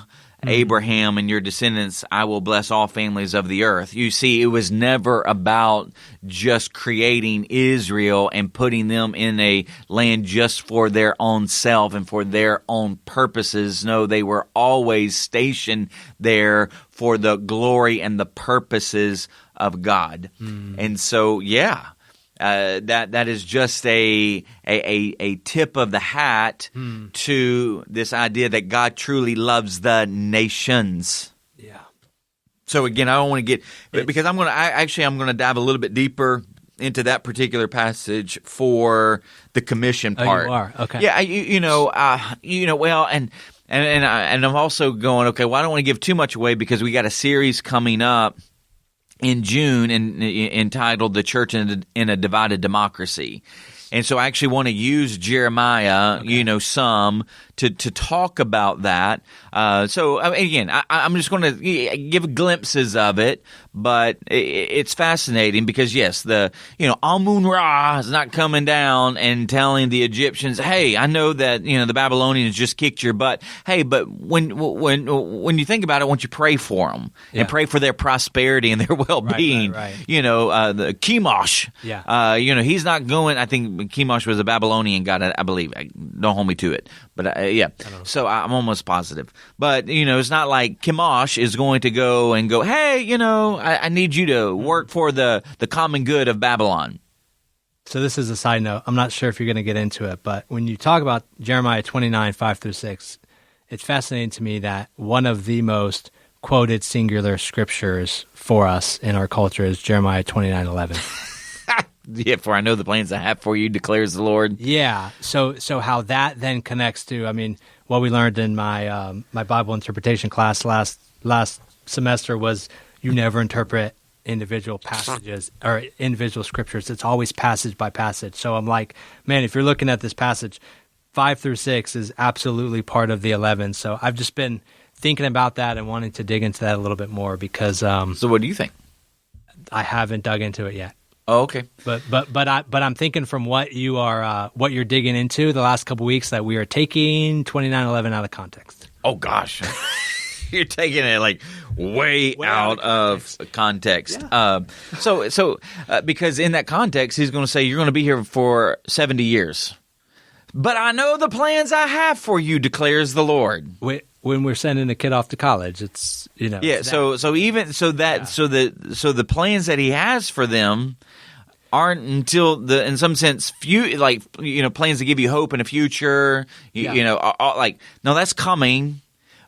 Abraham and your descendants, I will bless all families of the earth. You see, it was never about just creating Israel and putting them in a land just for their own self and for their own purposes. No, they were always stationed there for the glory and the purposes of God. And so, that is just a tip of the hat to this idea that God truly loves the nations.
Yeah.
So again, I don't want to get because I'm going to dive a little bit deeper into that particular passage for the commission part.
Oh, you are? Okay.
Yeah, well, and I'm also going, okay, well, I don't want to give too much away because we got a series coming up in June entitled "The Church in a Divided Democracy." And so I actually want to use Jeremiah, some to talk about that. So again, I'm just going to give glimpses of it, but it's fascinating because yes, Amun-Ra is not coming down and telling the Egyptians, "Hey, I know that the Babylonians just kicked your butt. Hey, but when you think about it, I want you to pray for them and pray for their prosperity and their well-being."
Right.
The Chemosh.
Yeah.
He's not going. I think Chemosh was a Babylonian god, I believe. Don't hold me to it, but so I'm almost positive. But it's not like Chemosh is going to go and go, "Hey, I need you to work for the common good of Babylon."
So this is a side note. I'm not sure if you're going to get into it, but when you talk about Jeremiah 29, 5-6, it's fascinating to me that one of the most quoted singular scriptures for us in our culture is Jeremiah 29:11.
Yeah, for I know the plans I have for you, declares the Lord.
Yeah. So how that then connects to, I mean, what we learned in my my Bible interpretation class last semester was you never interpret individual passages or individual scriptures. It's always passage by passage. So I'm like, man, if you're looking at this passage, 5-6 is absolutely part of the 11. So I've just been thinking about that and wanting to dig into that a little bit more because
So what do you think?
I haven't dug into it yet.
Oh, okay.
But I'm thinking from what you're digging into the last couple weeks that we are taking 29:11 out of context.
Oh gosh, you're taking it like way out of context.
Yeah.
So because in that context, he's going to say you're going to be here for 70 years. But I know the plans I have for you, declares the Lord.
When we're sending a kid off to college, it's
Yeah.
it's
So the plans that he has for them aren't until in some sense, plans to give you hope in the future. No, that's coming.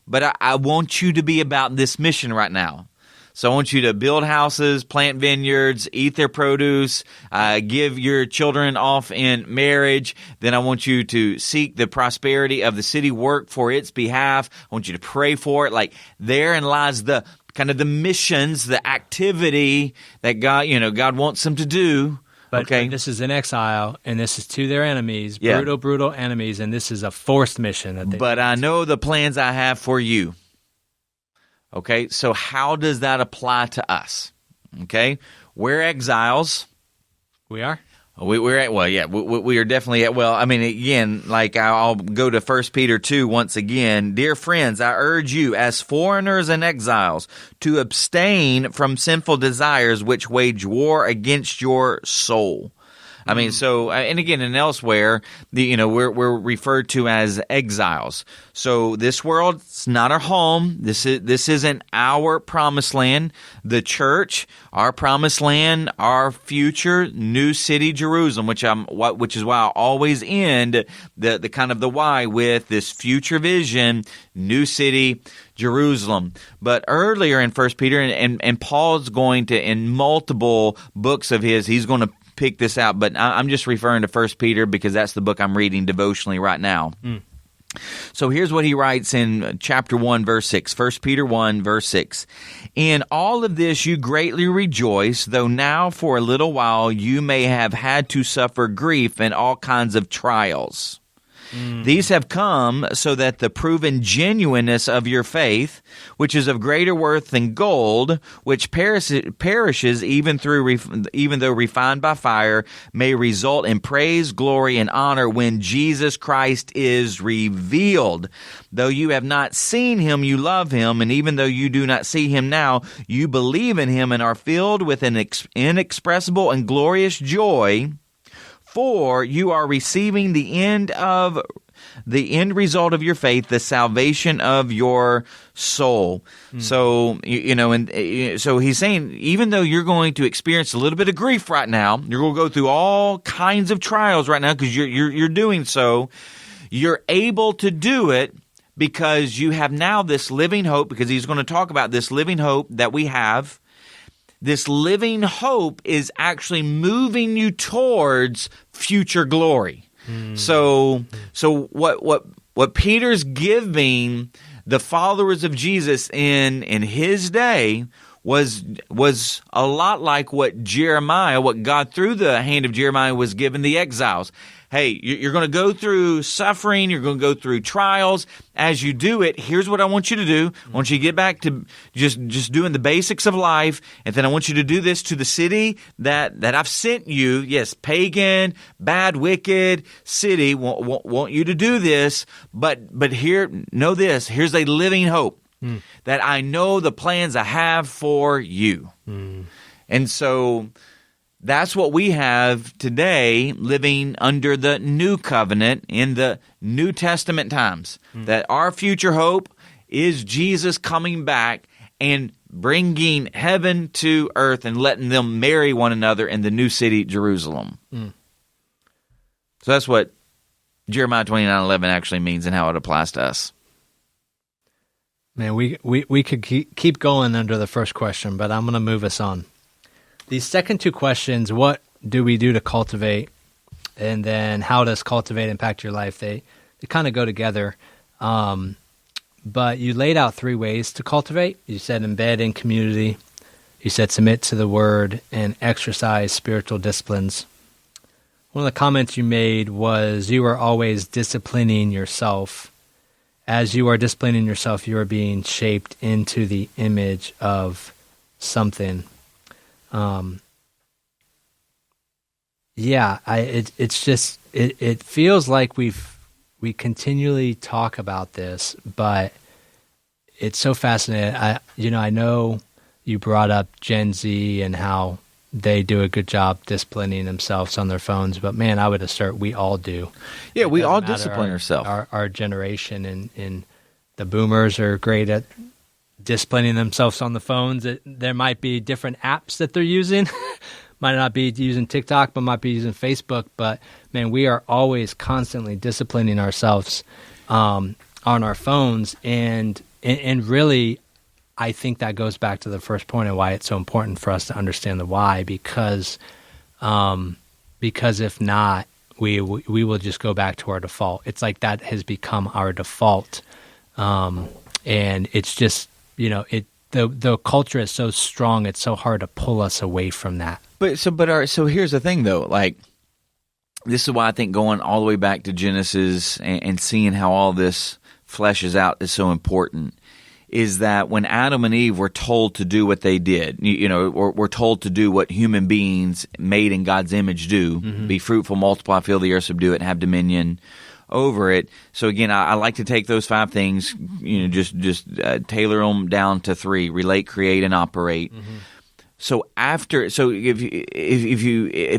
But I want you to be about this mission right now. So I want you to build houses, plant vineyards, eat their produce, give your children off in marriage. Then I want you to seek the prosperity of the city, work for its behalf. I want you to pray for it. Like therein lies the kind of the missions, the activity that God wants them to do.
But
okay.
This is in exile, and this is to their enemies,
Yeah.
brutal enemies, and this is a forced mission.
But I know the plans I have for you. Okay, so how does that apply to us? Okay, we're exiles.
We are?
We are definitely at, well, I mean, again, like I'll go to 1 Peter 2 once again. Dear friends, I urge you as foreigners and exiles to abstain from sinful desires which wage war against your soul. I mean, so, and again, and elsewhere, we're referred to as exiles. So this world's not our home. This isn't our promised land. The church, our promised land, our future new city, Jerusalem, which is why I always end the kind of the why with this future vision, new city, Jerusalem. But earlier in 1 Peter, and Paul's going to, in multiple books of his, he's going to pick this out, but I'm just referring to 1 Peter because that's the book I'm reading devotionally right now. So here's what he writes in chapter 1, verse 6, 1 Peter 1, verse 6. In all of this you greatly rejoice, though now for a little while you may have had to suffer grief and all kinds of trials. These have come so that the proven genuineness of your faith, which is of greater worth than gold, which perishes even though refined by fire, may result in praise, glory, and honor when Jesus Christ is revealed. Though you have not seen him, you love him, and even though you do not see him now, you believe in him and are filled with an inexpressible and glorious joy. For you are receiving the end result of your faith, the salvation of your soul. So, so he's saying, even though you're going to experience a little bit of grief right now, you're going to go through all kinds of trials right now because you're doing so, you're able to do it because you have now this living hope, because he's going to talk about this living hope that we have. This living hope is actually moving you towards future glory. So what Peter's giving the followers of Jesus in his day was a lot like what God through the hand of Jeremiah was giving the exiles. Hey, you're going to go through suffering. You're going to go through trials. As you do it, here's what I want you to do. I want you to get back to just doing the basics of life. And then I want you to do this to the city that I've sent you. Yes, pagan, bad, wicked city. Want you to do this. But know this. Here's a living hope that I know the plans I have for you. And so that's what we have today, living under the new covenant in the New Testament times. That our future hope is Jesus coming back and bringing heaven to earth and letting them marry one another in the new city, Jerusalem. So that's what Jeremiah 29:11 actually means and how it applies to us.
Man, we could keep going under the first question, but I'm going to move us on. These second two questions, what do we do to cultivate? And then how does cultivate impact your life? They kind of go together. But you laid out 3 ways to cultivate. You said embed in community. You said submit to the word and exercise spiritual disciplines. One of the comments you made was you are always disciplining yourself. As you are disciplining yourself, you are being shaped into the image of something. It feels like we continually talk about this, but it's so fascinating. I know you brought up Gen Z and how they do a good job disciplining themselves on their phones, but man, I would assert we all do.
Yeah, we all discipline ourselves.
Our generation and the boomers are great at disciplining themselves on the phones. There might be different apps that they're using. Might not be using TikTok, but might be using Facebook. But man, we are always constantly disciplining ourselves on our phones, and really, I think that goes back to the first point of why it's so important for us to understand the why. Because if not, we will just go back to our default. It's like that has become our default, and it's just the culture is so strong. It's so hard to pull us away from that.
So here's the thing though, like this is why I think going all the way back to Genesis and seeing how all this fleshes out is so important. Is that when Adam and Eve were told to do what they did, or were told to do what human beings made in God's image do, be fruitful, multiply, fill the earth, subdue it, and have dominion over it. So again, I like to take those 5 things, just tailor them down to 3: relate, create, and operate. So if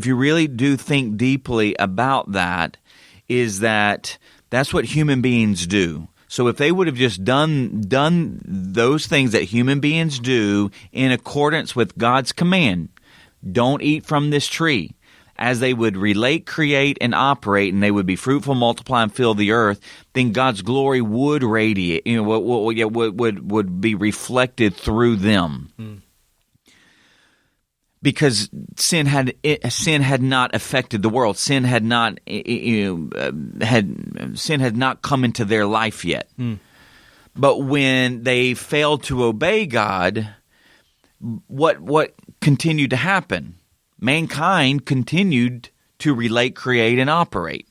you really do think deeply about that, is that that's what human beings do. So if they would have just done those things that human beings do in accordance with God's command, don't eat from this tree, as they would relate, create, and operate, and they would be fruitful, multiply, and fill the earth, then God's glory would radiate, would be reflected through them. Because sin had not affected the world. Sin had not come into their life yet. But when they failed to obey God, what continued to happen? Mankind continued to relate, create, and operate.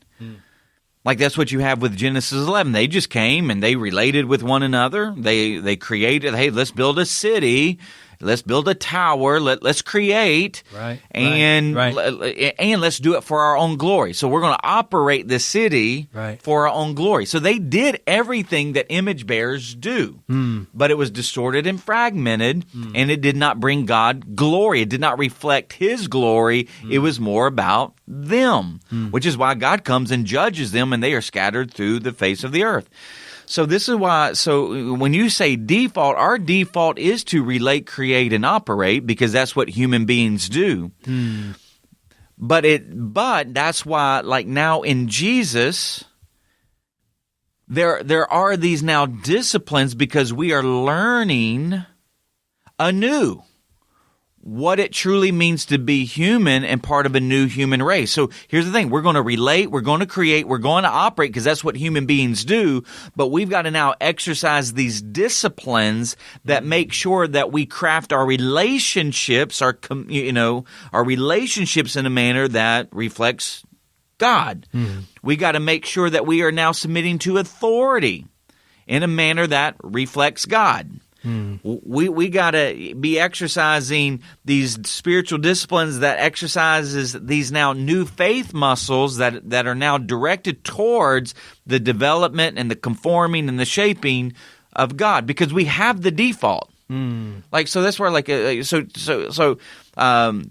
Like that's what you have with Genesis 11. They just came and they related with one another. They created, hey, let's build a city. Let's build a tower. Let's create, and let's do it for our own glory. So we're going to operate this city for our own glory. So they did everything that image bearers do, but it was distorted and fragmented, and it did not bring God glory. It did not reflect His glory. It was more about them, which is why God comes and judges them, and they are scattered through the face of the earth. So this is why, so when you say default, our default is to relate, create, and operate because that's what human beings do. But that's why, like now in Jesus, there are these now disciplines because we are learning anew what it truly means to be human and part of a new human race. So here's the thing. We're going to relate, we're going to create, we're going to operate because that's what human beings do. But we've got to now exercise these disciplines that make sure that we craft our relationships, our relationships in a manner that reflects God. We got to make sure that we are now submitting to authority in a manner that reflects God. We got to be exercising these spiritual disciplines that exercises these now new faith muscles that are now directed towards the development and the conforming and the shaping of God because we have the default. Like so that's where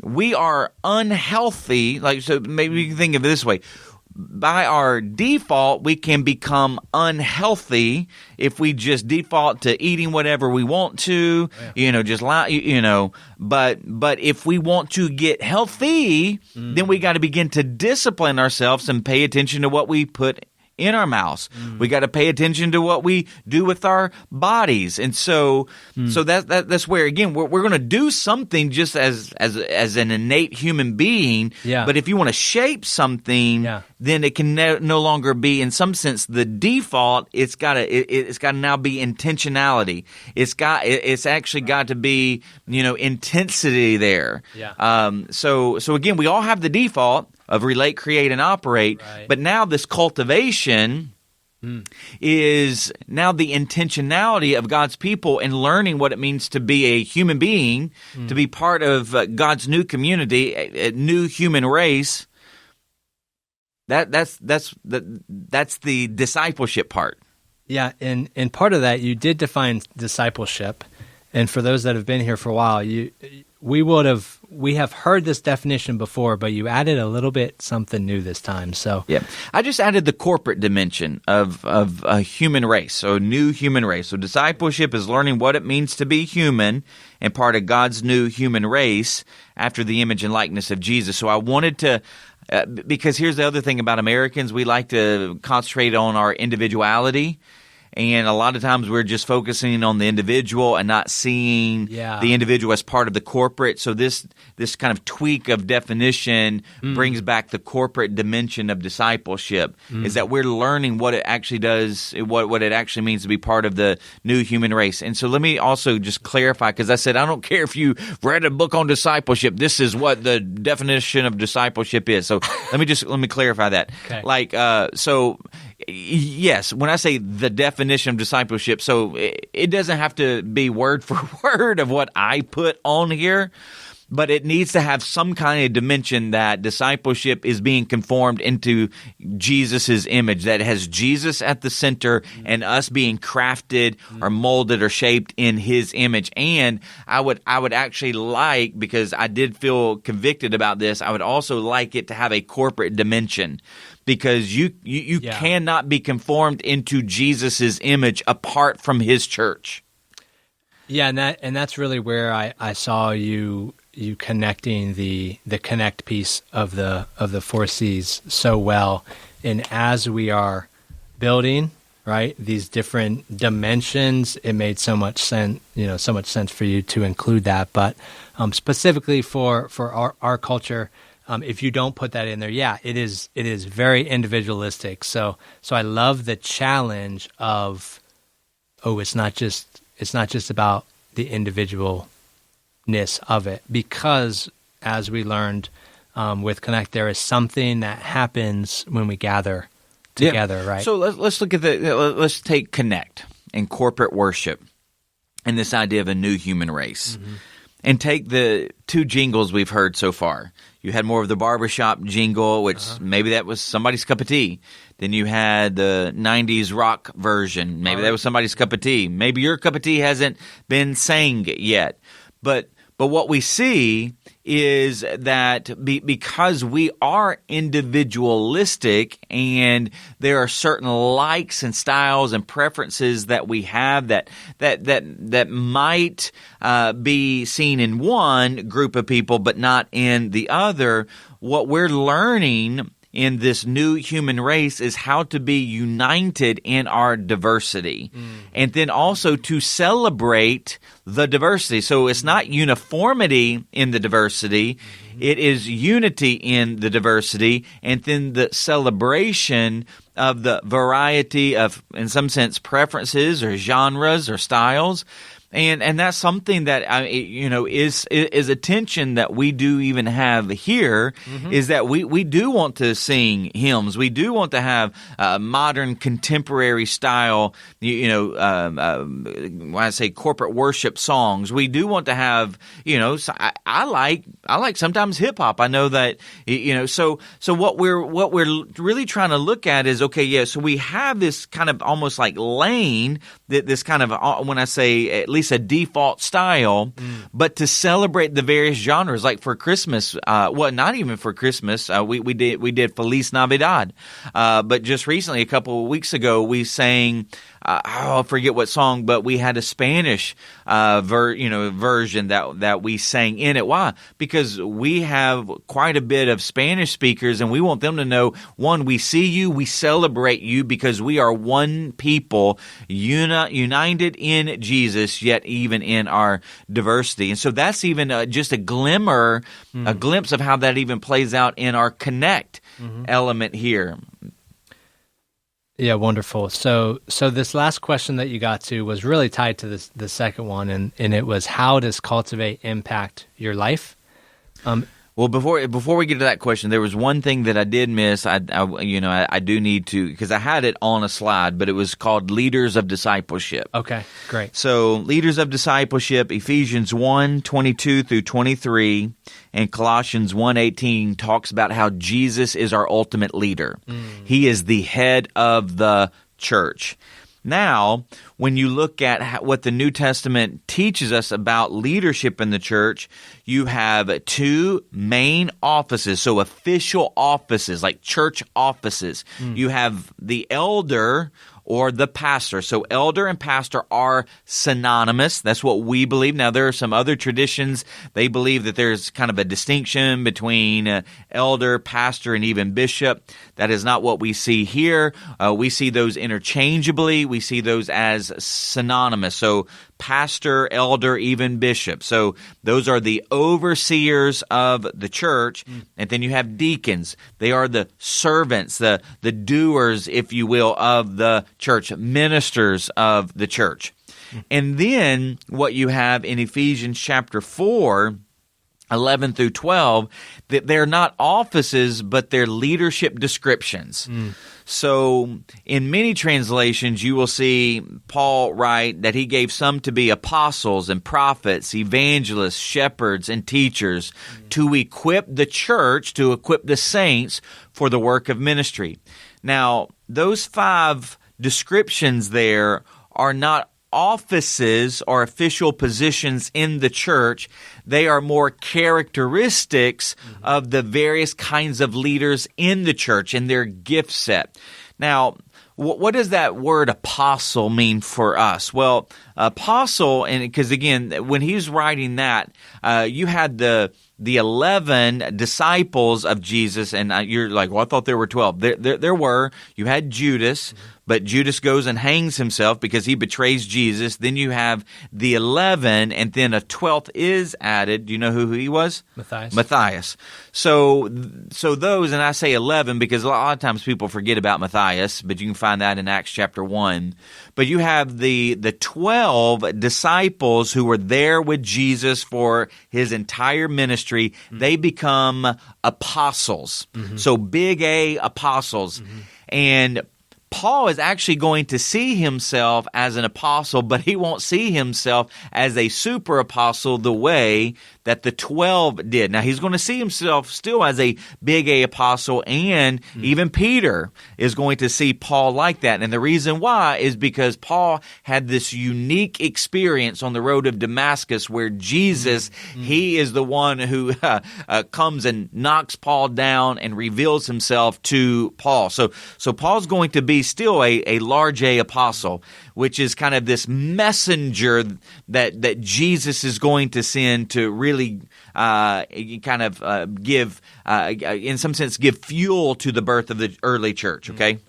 we are unhealthy. Like so maybe you can think of it this way. by our default, we can become unhealthy if we just default to eating whatever we want to, but if we want to get healthy, then we got to begin to discipline ourselves and pay attention to what we put in our mouths. We got to pay attention to what we do with our bodies. And so that's where, again, we're going to do something just as an innate human being.
Yeah.
But if you want to shape something, then it can no longer be, in some sense, the default. It's got to now be intentionality. It's actually got to be, intensity there.
Yeah.
So again, we all have the default of relate, create, and operate.
Right.
But now this cultivation is now the intentionality of God's people and learning what it means to be a human being, to be part of God's new community, a new human race. That's the discipleship part.
Yeah, and part of that, you did define discipleship. And for those that have been here for a while, we have heard this definition before, but you added a little bit something new this time. So
yeah, I just added the corporate dimension of a human race, so a new human race. So discipleship is learning what it means to be human and part of God's new human race after the image and likeness of Jesus. So I wanted to, because here's the other thing about Americans, we like to concentrate on our individuality. And a lot of times we're just focusing on the individual and not seeing the individual as part of the corporate. So this kind of tweak of definition brings back the corporate dimension of discipleship, is that we're learning what it actually does, what it actually means to be part of the new human race. And so let me also just clarify, because I said I don't care if you read a book on discipleship. This is what the definition of discipleship is. So let me clarify that.
Okay.
Yes, when I say the definition of discipleship, so it doesn't have to be word for word of what I put on here, but it needs to have some kind of dimension that discipleship is being conformed into Jesus' image, that has Jesus at the center and us being crafted or molded or shaped in his image. And I would actually like, because I did feel convicted about this, I would also like it to have a corporate dimension. Because you cannot be conformed into Jesus' image apart from his church.
Yeah, and that's really where I saw you connecting the connect piece of the 4 C's so well. And as we are building, right, these different dimensions, it made so much sense for you to include that. But specifically for our culture, if you don't put that in there, it is very individualistic. So I love the challenge of, it's not just about the individualness of it, because as we learned with Connect, there is something that happens when we gather together, right?
So let's look at let's take Connect and corporate worship and this idea of a new human race. And take the 2 jingles we've heard so far. You had more of the barbershop jingle, which maybe that was somebody's cup of tea. Then you had the 90s rock version. Maybe that was somebody's cup of tea. Maybe your cup of tea hasn't been sang yet. But what we see is that because we are individualistic and there are certain likes and styles and preferences that we have that might be seen in one group of people but not in the other, what we're learning in this new human race is how to be united in our diversity, and then also to celebrate the diversity. So it's not uniformity in the diversity, it is unity in the diversity, and then the celebration of the variety of, in some sense, preferences or genres or styles. And that's something that is a tension that we do even have here, is that we do want to sing hymns, we do want to have modern contemporary style, when I say corporate worship songs, we do want to have, I like sometimes hip hop. I know that, so what we're really trying to look at is, so we have this kind of almost like lane, that this kind of, when I say at least least a default style, but to celebrate the various genres. Like for Christmas, well, not even for Christmas, we did Feliz Navidad, but just recently, a couple of weeks ago, we sang. I forget what song, but we had a Spanish version that we sang in it. Why? Because we have quite a bit of Spanish speakers, and we want them to know, one, we see you, we celebrate you, because we are one people, united in Jesus, yet even in our diversity. And so that's even just a glimmer, a glimpse of how that even plays out in our connect element here.
Yeah, wonderful. So this last question that you got to was really tied to the second one, and it was, how does Cultivate impact your life?
Well, before we get to that question, there was one thing that I did miss. I do need to, because I had it on a slide, but it was called Leaders of Discipleship.
Okay, great.
So Leaders of Discipleship, Ephesians 1:22 through 23, and Colossians 1:18 talks about how Jesus is our ultimate leader. He is the head of the church. Now, when you look at what the New Testament teaches us about leadership in the church, you have two main offices, so official offices, like church offices. You have the elder or the pastor. So elder and pastor are synonymous. That's what we believe. Now, there are some other traditions. They believe that there's kind of a distinction between elder, pastor, and even bishop. That is not what we see here. We see those interchangeably. We see those as synonymous. So pastor, elder, even bishop. So those are the overseers of the church. And then you have deacons. They are the servants, the doers, if you will, of the church, ministers of the church. And then what you have in Ephesians chapter 4, 11 through 12, that they're not offices, but they're leadership descriptions. So in many translations, you will see Paul write that he gave some to be apostles and prophets, evangelists, shepherds, and teachers to equip the church, to equip the saints for the work of ministry. Now, those 5 descriptions there are not offices or official positions in the church. They are more characteristics of the various kinds of leaders in the church and their gift set. Now, what does that word apostle mean for us? Well, apostle, and because again, when he's writing that, you had the 11 disciples of Jesus, and you're like, well, I thought there were 12. There were. You had Judas, but Judas goes and hangs himself because he betrays Jesus. Then you have the 11, and then a 12th is added. Do you know who he was? Matthias. So those, and I say 11 because a lot of times people forget about Matthias, but you can find that in Acts chapter 1. But you have the 12 disciples who were there with Jesus for his entire ministry. They become apostles. So big A, apostles. And Paul is actually going to see himself as an apostle, but he won't see himself as a super apostle the way that the 12 did. Now, he's going to see himself still as a big A apostle, and even Peter is going to see Paul like that. And the reason why is because Paul had this unique experience on the road of Damascus where Jesus, he is the one who comes and knocks Paul down and reveals himself to Paul. So Paul's going to be still a large A apostle, which is kind of this messenger that Jesus is going to send to really give, in some sense, give fuel to the birth of the early church, okay?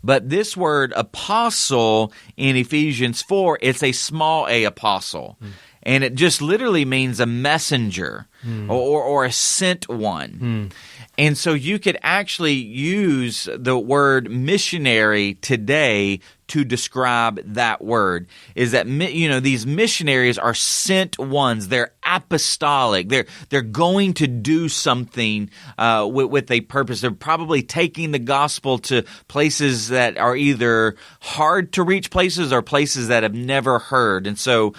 But this word apostle in Ephesians 4, it's a small a apostle. And it just literally means a messenger or a sent one. And so you could actually use the word missionary today to describe that word, is that, these missionaries are sent ones. They're apostolic. They're going to do something with a purpose. They're probably taking the gospel to places that are either hard to reach places or places that have never heard. And so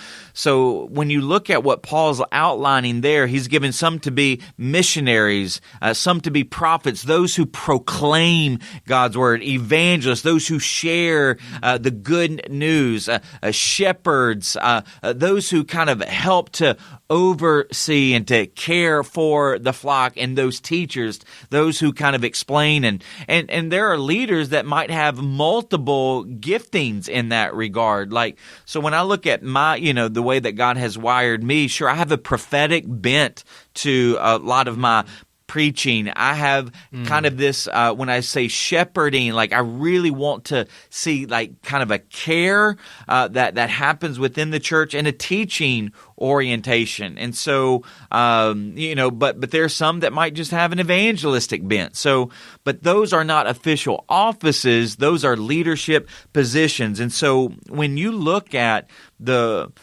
when you look at what Paul's outlining there, he's given some to be missionaries, some to be prophets, those who proclaim God's word, evangelists, those who share the good news, shepherds, those who kind of help to oversee and to care for the flock, and those teachers, those who kind of explain, and there are leaders that might have multiple giftings in that regard. Like, so when I look at my, the way that God has wired me, sure, I have a prophetic bent to a lot of my preaching. I have kind of this, when I say shepherding, like I really want to see like kind of a care that happens within the church, and a teaching orientation. And so, but there's some that might just have an evangelistic bent. So, but those are not official offices. Those are leadership positions. And so when you look at the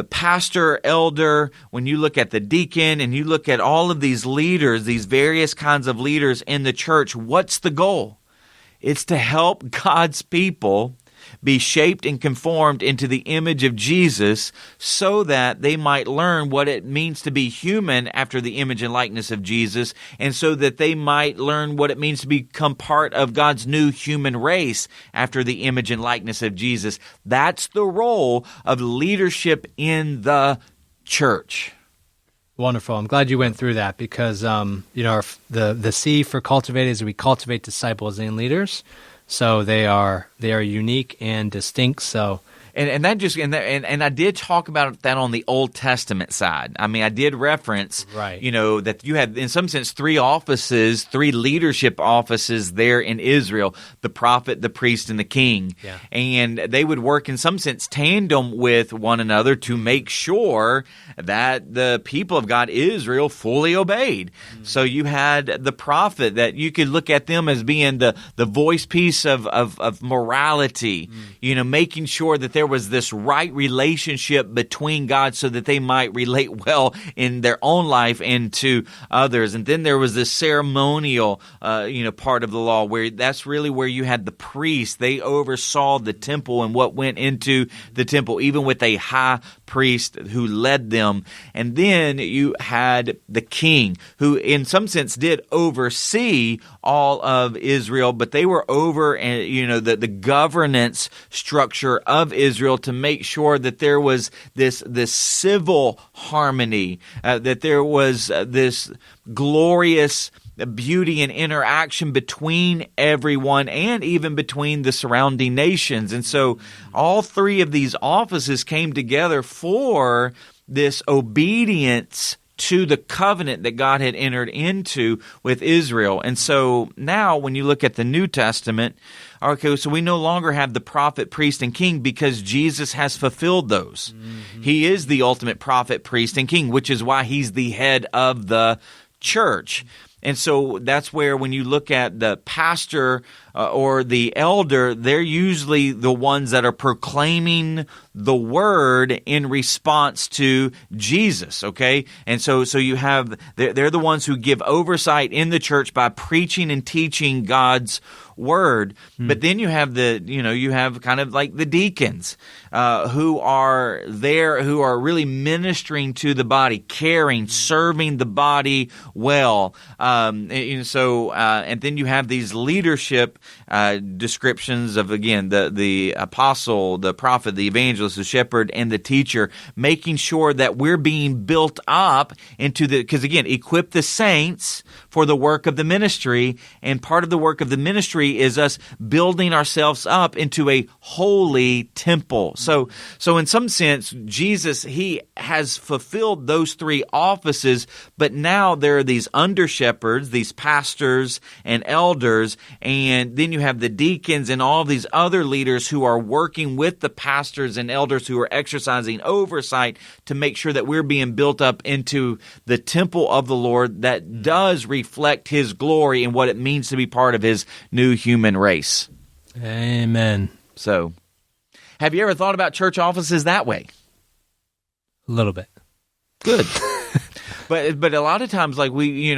pastor, elder, when you look at the deacon, and you look at all of these leaders, these various kinds of leaders in the church, what's the goal? It's to help God's people be shaped and conformed into the image of Jesus, so that they might learn what it means to be human after the image and likeness of Jesus, and so that they might learn what it means to become part of God's new human race after the image and likeness of Jesus. That's the role of leadership in the church.
Wonderful. I'm glad you went through that, because the C for Cultivate is we cultivate disciples and leaders. So they are unique and distinct. So
and I did talk about that on the Old Testament side. I mean, I did reference,
right,
that you had, in some sense, three leadership offices there in Israel: the prophet, the priest, and the king.
Yeah.
And they would work in some sense tandem with one another to make sure that the people of God, Israel, fully obeyed. Mm-hmm. So you had the prophet, that you could look at them as being the voice piece of morality, making sure that there was this right relationship between God, so that they might relate well in their own life and to others. And then there was this ceremonial, part of the law, where that's really where you had the priest. They oversaw the temple and what went into the temple, even with a high priest who led them. And then you had the king, who in some sense did oversee all of Israel, but they were over, the governance structure of Israel, to make sure that there was this civil harmony, that there was this glorious beauty and interaction between everyone, and even between the surrounding nations. And so all three of these offices came together for this obedience to the covenant that God had entered into with Israel. And so now when you look at the New Testament, okay, so we no longer have the prophet, priest, and king, because Jesus has fulfilled those. Mm-hmm. He is the ultimate prophet, priest, and king, which is why he's the head of the church. And so that's where, when you look at the pastor or the elder, they're usually the ones that are proclaiming the word in response to Jesus, okay? And so you have, they're the ones who give oversight in the church by preaching and teaching God's word. But then you have you have kind of like the deacons who are there, who are really ministering to the body, caring, serving the body well. And then you have these leadership descriptions of, again, the apostle, the prophet, the evangelist, the shepherd, and the teacher, making sure that we're being built up into because again, equip the saints for the work of the ministry. And part of the work of the ministry is us building ourselves up into a holy temple. So in some sense, Jesus, he has fulfilled those three offices, but now there are these under shepherds, these pastors and elders, and then you have the deacons and all of these other leaders who are working with the pastors and elders who are exercising oversight to make sure that we're being built up into the temple of the Lord that does reflect his glory and what it means to be part of his new human race.
Amen.
So, have you ever thought about church offices that way?
A little bit.
Good. But a lot of times, like we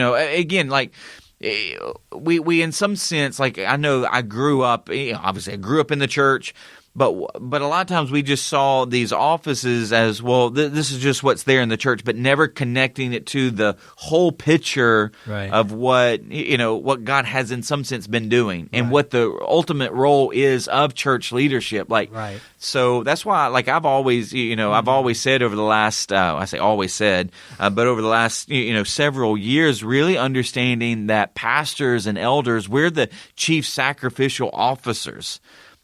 in some sense, like I know I grew up, obviously I grew up in the church, But a lot of times we just saw these offices as, well, this is just what's there in the church, but never connecting it to the whole picture of what God has in some sense been doing and what the ultimate role is of church leadership. So that's why, I've always, I've always said over the last, I say always said, but over the last, several years, really understanding that pastors and elders, we're the chief sacrificial officers.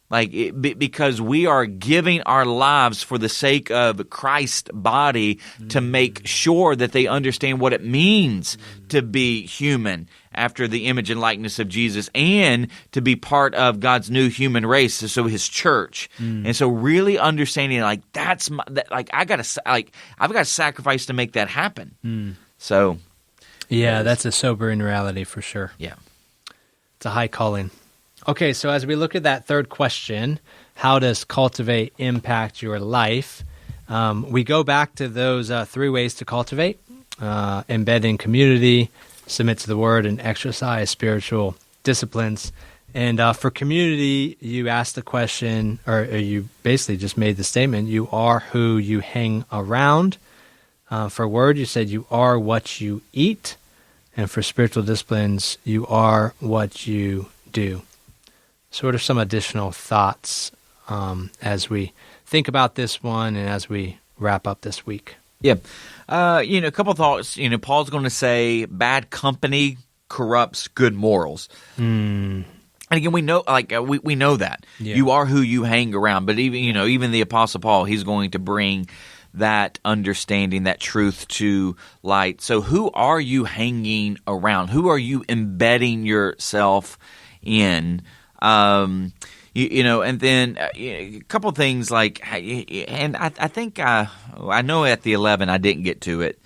Because we are giving our lives for the sake of Christ's body to make sure that they understand what it means to be human after the image and likeness of Jesus and to be part of God's new human race, so His church. And so really understanding I've got to sacrifice to make that happen. So
yeah, that's a sobering reality for sure.
Yeah.
It's a high calling. Okay, so as we look at that third question, how does Cultivate impact your life? We go back to those 3 ways to cultivate: embed in community, submit to the Word, and exercise spiritual disciplines. And for community, you asked the question, or you basically just made the statement, you are who you hang around. For Word, you said you are what you eat. And for spiritual disciplines, you are what you do. So what are some additional thoughts as we think about this one and as we wrap up this week?
Yeah. A couple thoughts. Paul's going to say bad company corrupts good morals. And again, we know, we know that. Yeah. You are who you hang around. But even the Apostle Paul, he's going to bring that understanding, that truth to light. So who are you hanging around? Who are you embedding yourself in? And then a couple of things and I think I know at the 11 I didn't get to it,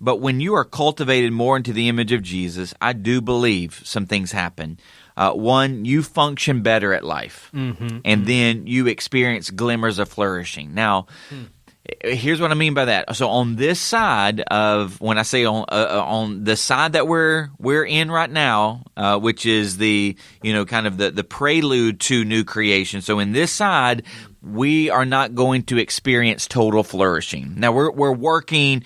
but when you are cultivated more into the image of Jesus, I do believe some things happen. One, you function better at life, and then you experience glimmers of flourishing. Now, here's what I mean by that. So on this side of, when I say on the side that we're in right now, which is the kind of the prelude to new creation. So in this side, we are not going to experience total flourishing. Now we're working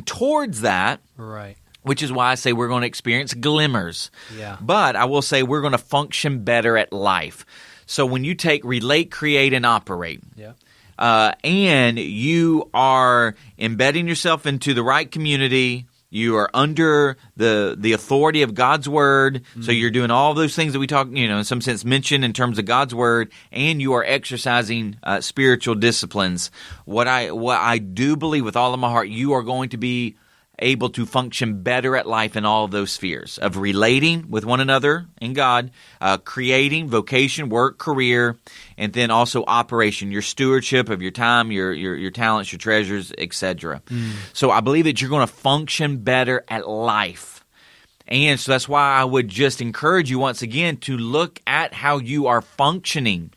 towards that,
right?
Which is why I say we're going to experience glimmers.
Yeah.
But I will say we're going to function better at life. So when you take relate, create, and operate.
Yeah.
And you are embedding yourself into the right community. You are under the authority of God's Word. So you're doing all those things that we talk, in some sense mentioned in terms of God's Word, and you are exercising spiritual disciplines. What I do believe with all of my heart, you are going to be able to function better at life in all of those spheres of relating with one another and God, creating, vocation, work, career, and then also operation, your stewardship of your time, your talents, your treasures, etc. So I believe that you're going to function better at life. And so that's why I would just encourage you once again to look at how you are functioning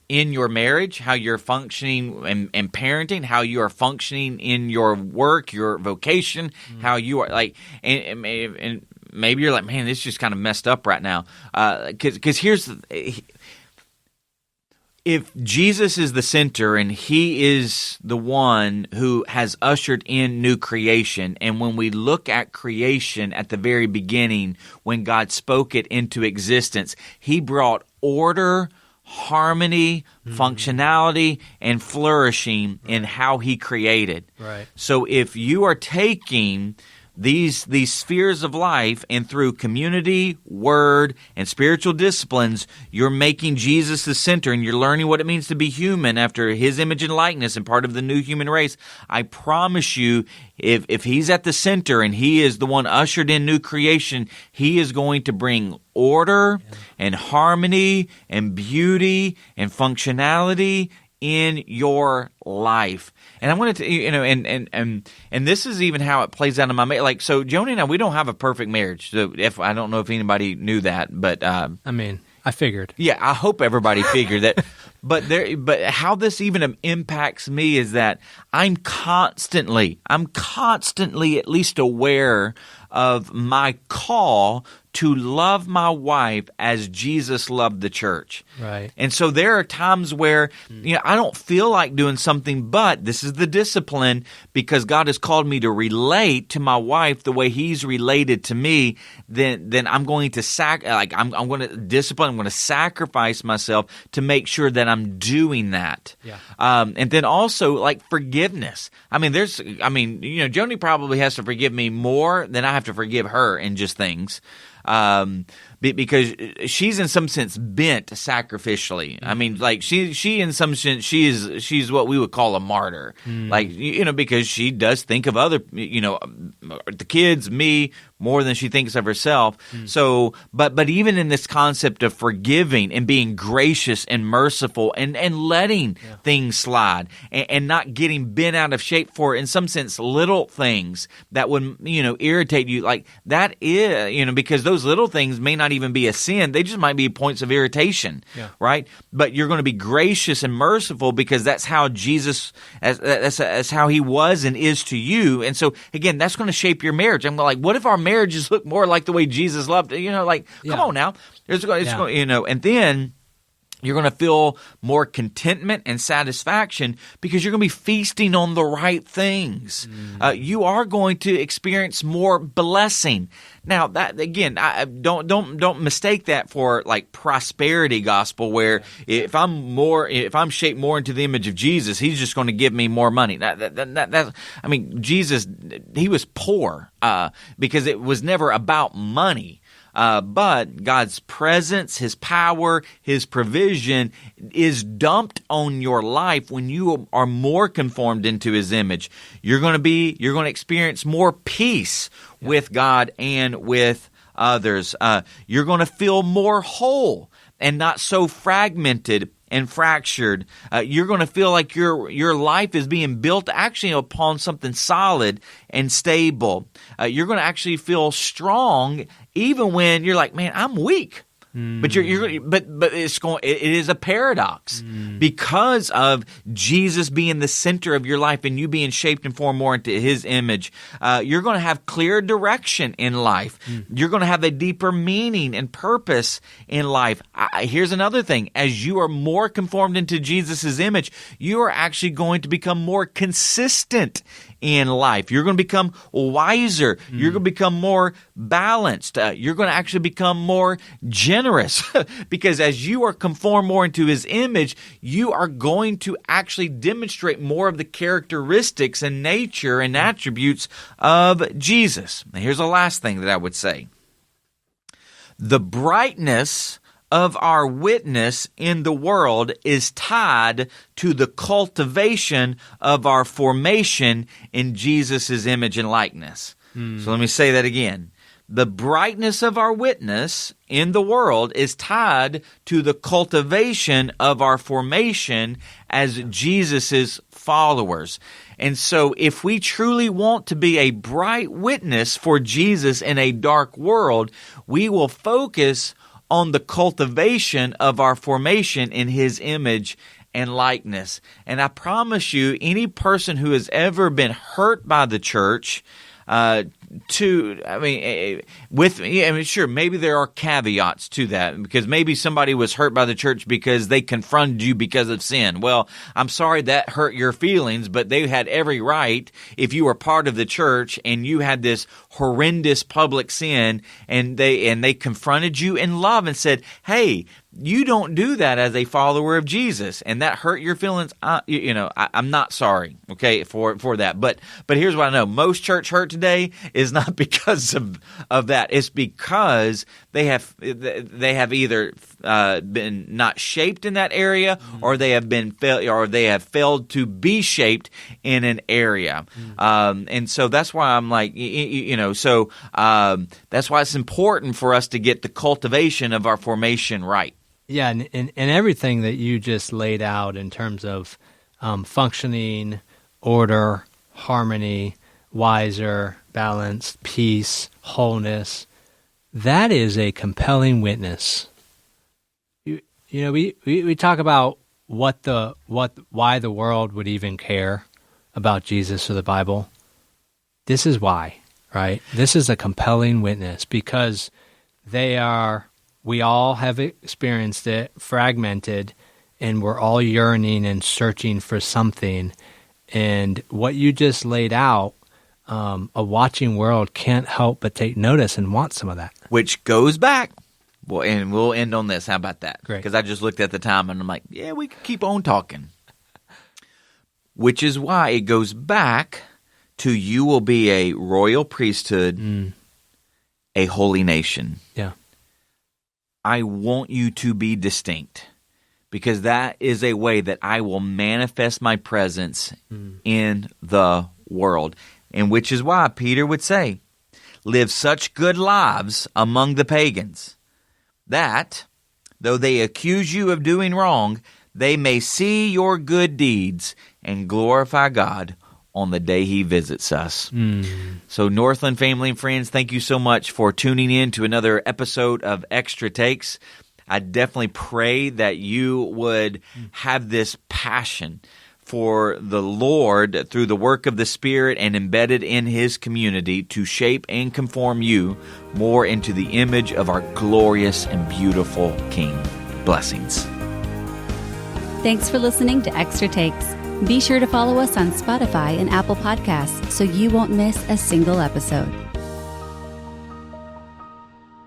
in your marriage, how you're functioning and parenting, how you are functioning in your work, your vocation, how you are and maybe you're like, man, this is just kind of messed up right now. Because if Jesus is the center and He is the one who has ushered in new creation, and when we look at creation at the very beginning, when God spoke it into existence, He brought order, harmony, functionality, and flourishing in how He created.
Right.
So if you are taking these spheres of life and through community, word, and spiritual disciplines, you're making Jesus the center and you're learning what it means to be human after His image and likeness and part of the new human race, I promise you, if He's at the center and He is the one ushered in new creation, He is going to bring order and harmony and beauty and functionality in your life. And I wanted to, and this is even how it plays out in my marriage. So Joni and I, we don't have a perfect marriage. So I don't know if anybody knew that, but I
figured.
Yeah, I hope everybody figured that. But how this even impacts me is that I'm constantly at least aware of my call to love my wife as Jesus loved the church.
Right.
And so there are times where, I don't feel like doing something, but this is the discipline because God has called me to relate to my wife the way He's related to me. Then I'm going to I'm going to discipline. I'm going to sacrifice myself to make sure that I'm doing that.
Yeah.
And then also like forgiveness. Joni probably has to forgive me more than I have to forgive her in just things. Because she's in some sense bent sacrificially. I mean, like she in some sense she's what we would call a martyr. Like because she does think of other the kids, me more than she thinks of herself. So, but even in this concept of forgiving and being gracious and merciful and letting things slide and not getting bent out of shape for in some sense little things that would irritate you, like that is because those little things may not even be a sin. They just might be points of irritation, right? But you're going to be gracious and merciful because that's how Jesus, that's how He was and is to you. And so again, that's going to shape your marriage. I'm like, what if our marriages look more like the way Jesus loved it? Come on now. And then you're going to feel more contentment and satisfaction because you're going to be feasting on the right things. You are going to experience more blessing. Now, that again, don't mistake that for like prosperity gospel, where if I'm shaped more into the image of Jesus, He's just going to give me more money. Jesus, He was poor because it was never about money. But God's presence, His power, His provision is dumped on your life when you are more conformed into His image. You're going to experience more peace with God and with others. You're going to feel more whole and not so fragmented and fractured. You're going to feel like your life is being built actually upon something solid and stable. You're going to actually feel strong even when you're like, man, I'm weak. But it is a paradox because of Jesus being the center of your life and you being shaped and formed more into His image. You're going to have clear direction in life. You're going to have a deeper meaning and purpose in life. Here's another thing: as you are more conformed into Jesus' image, you are actually going to become more consistent in life. You're going to become wiser. You're going to become more balanced. You're going to actually become more generous because as you are conformed more into His image, you are going to actually demonstrate more of the characteristics and nature and attributes of Jesus. Now, here's the last thing that I would say. The brightness of our witness in the world is tied to the cultivation of our formation in Jesus' image and likeness. So let me say that again. The brightness of our witness in the world is tied to the cultivation of our formation as Jesus' followers. And so if we truly want to be a bright witness for Jesus in a dark world, we will focus on the cultivation of our formation in His image and likeness. And I promise you, any person who has ever been hurt by the church, sure, maybe there are caveats to that, because maybe somebody was hurt by the church because they confronted you because of sin. Well, I'm sorry that hurt your feelings, but they had every right, if you were part of the church and you had this horrendous public sin, and they confronted you in love and said, hey, you don't do that as a follower of Jesus, and that hurt your feelings. I'm not sorry, okay, for that. But here's what I know: most church hurt today is not because of that. It's because they have either been not shaped in that area, or they have failed to be shaped in an area. And so that's why I'm like, that's why it's important for us to get the cultivation of our formation right.
Yeah, and everything that you just laid out in terms of functioning, order, harmony, wiser, balanced, peace, wholeness, that is a compelling witness. We talk about why the world would even care about Jesus or the Bible. This is why, right? This is a compelling witness because we all have experienced it, fragmented, and we're all yearning and searching for something. And what you just laid out, a watching world can't help but take notice and want some of that.
Which goes back, well, and we'll end on this. How about that?
Great.
Because I just looked at the time and I'm like, yeah, we could keep on talking. Which is why it goes back to you will be a royal priesthood, a holy nation.
Yeah.
I want you to be distinct, because that is a way that I will manifest my presence in the world. And which is why Peter would say, live such good lives among the pagans that, though they accuse you of doing wrong, they may see your good deeds and glorify God on the day He visits us. So Northland family and friends, thank you so much for tuning in to another episode of Extra Takes. I definitely pray that you would have this passion for the Lord through the work of the Spirit and embedded in His community to shape and conform you more into the image of our glorious and beautiful King. Blessings.
Thanks for listening to Extra Takes. Be sure to follow us on Spotify and Apple Podcasts so you won't miss a single episode.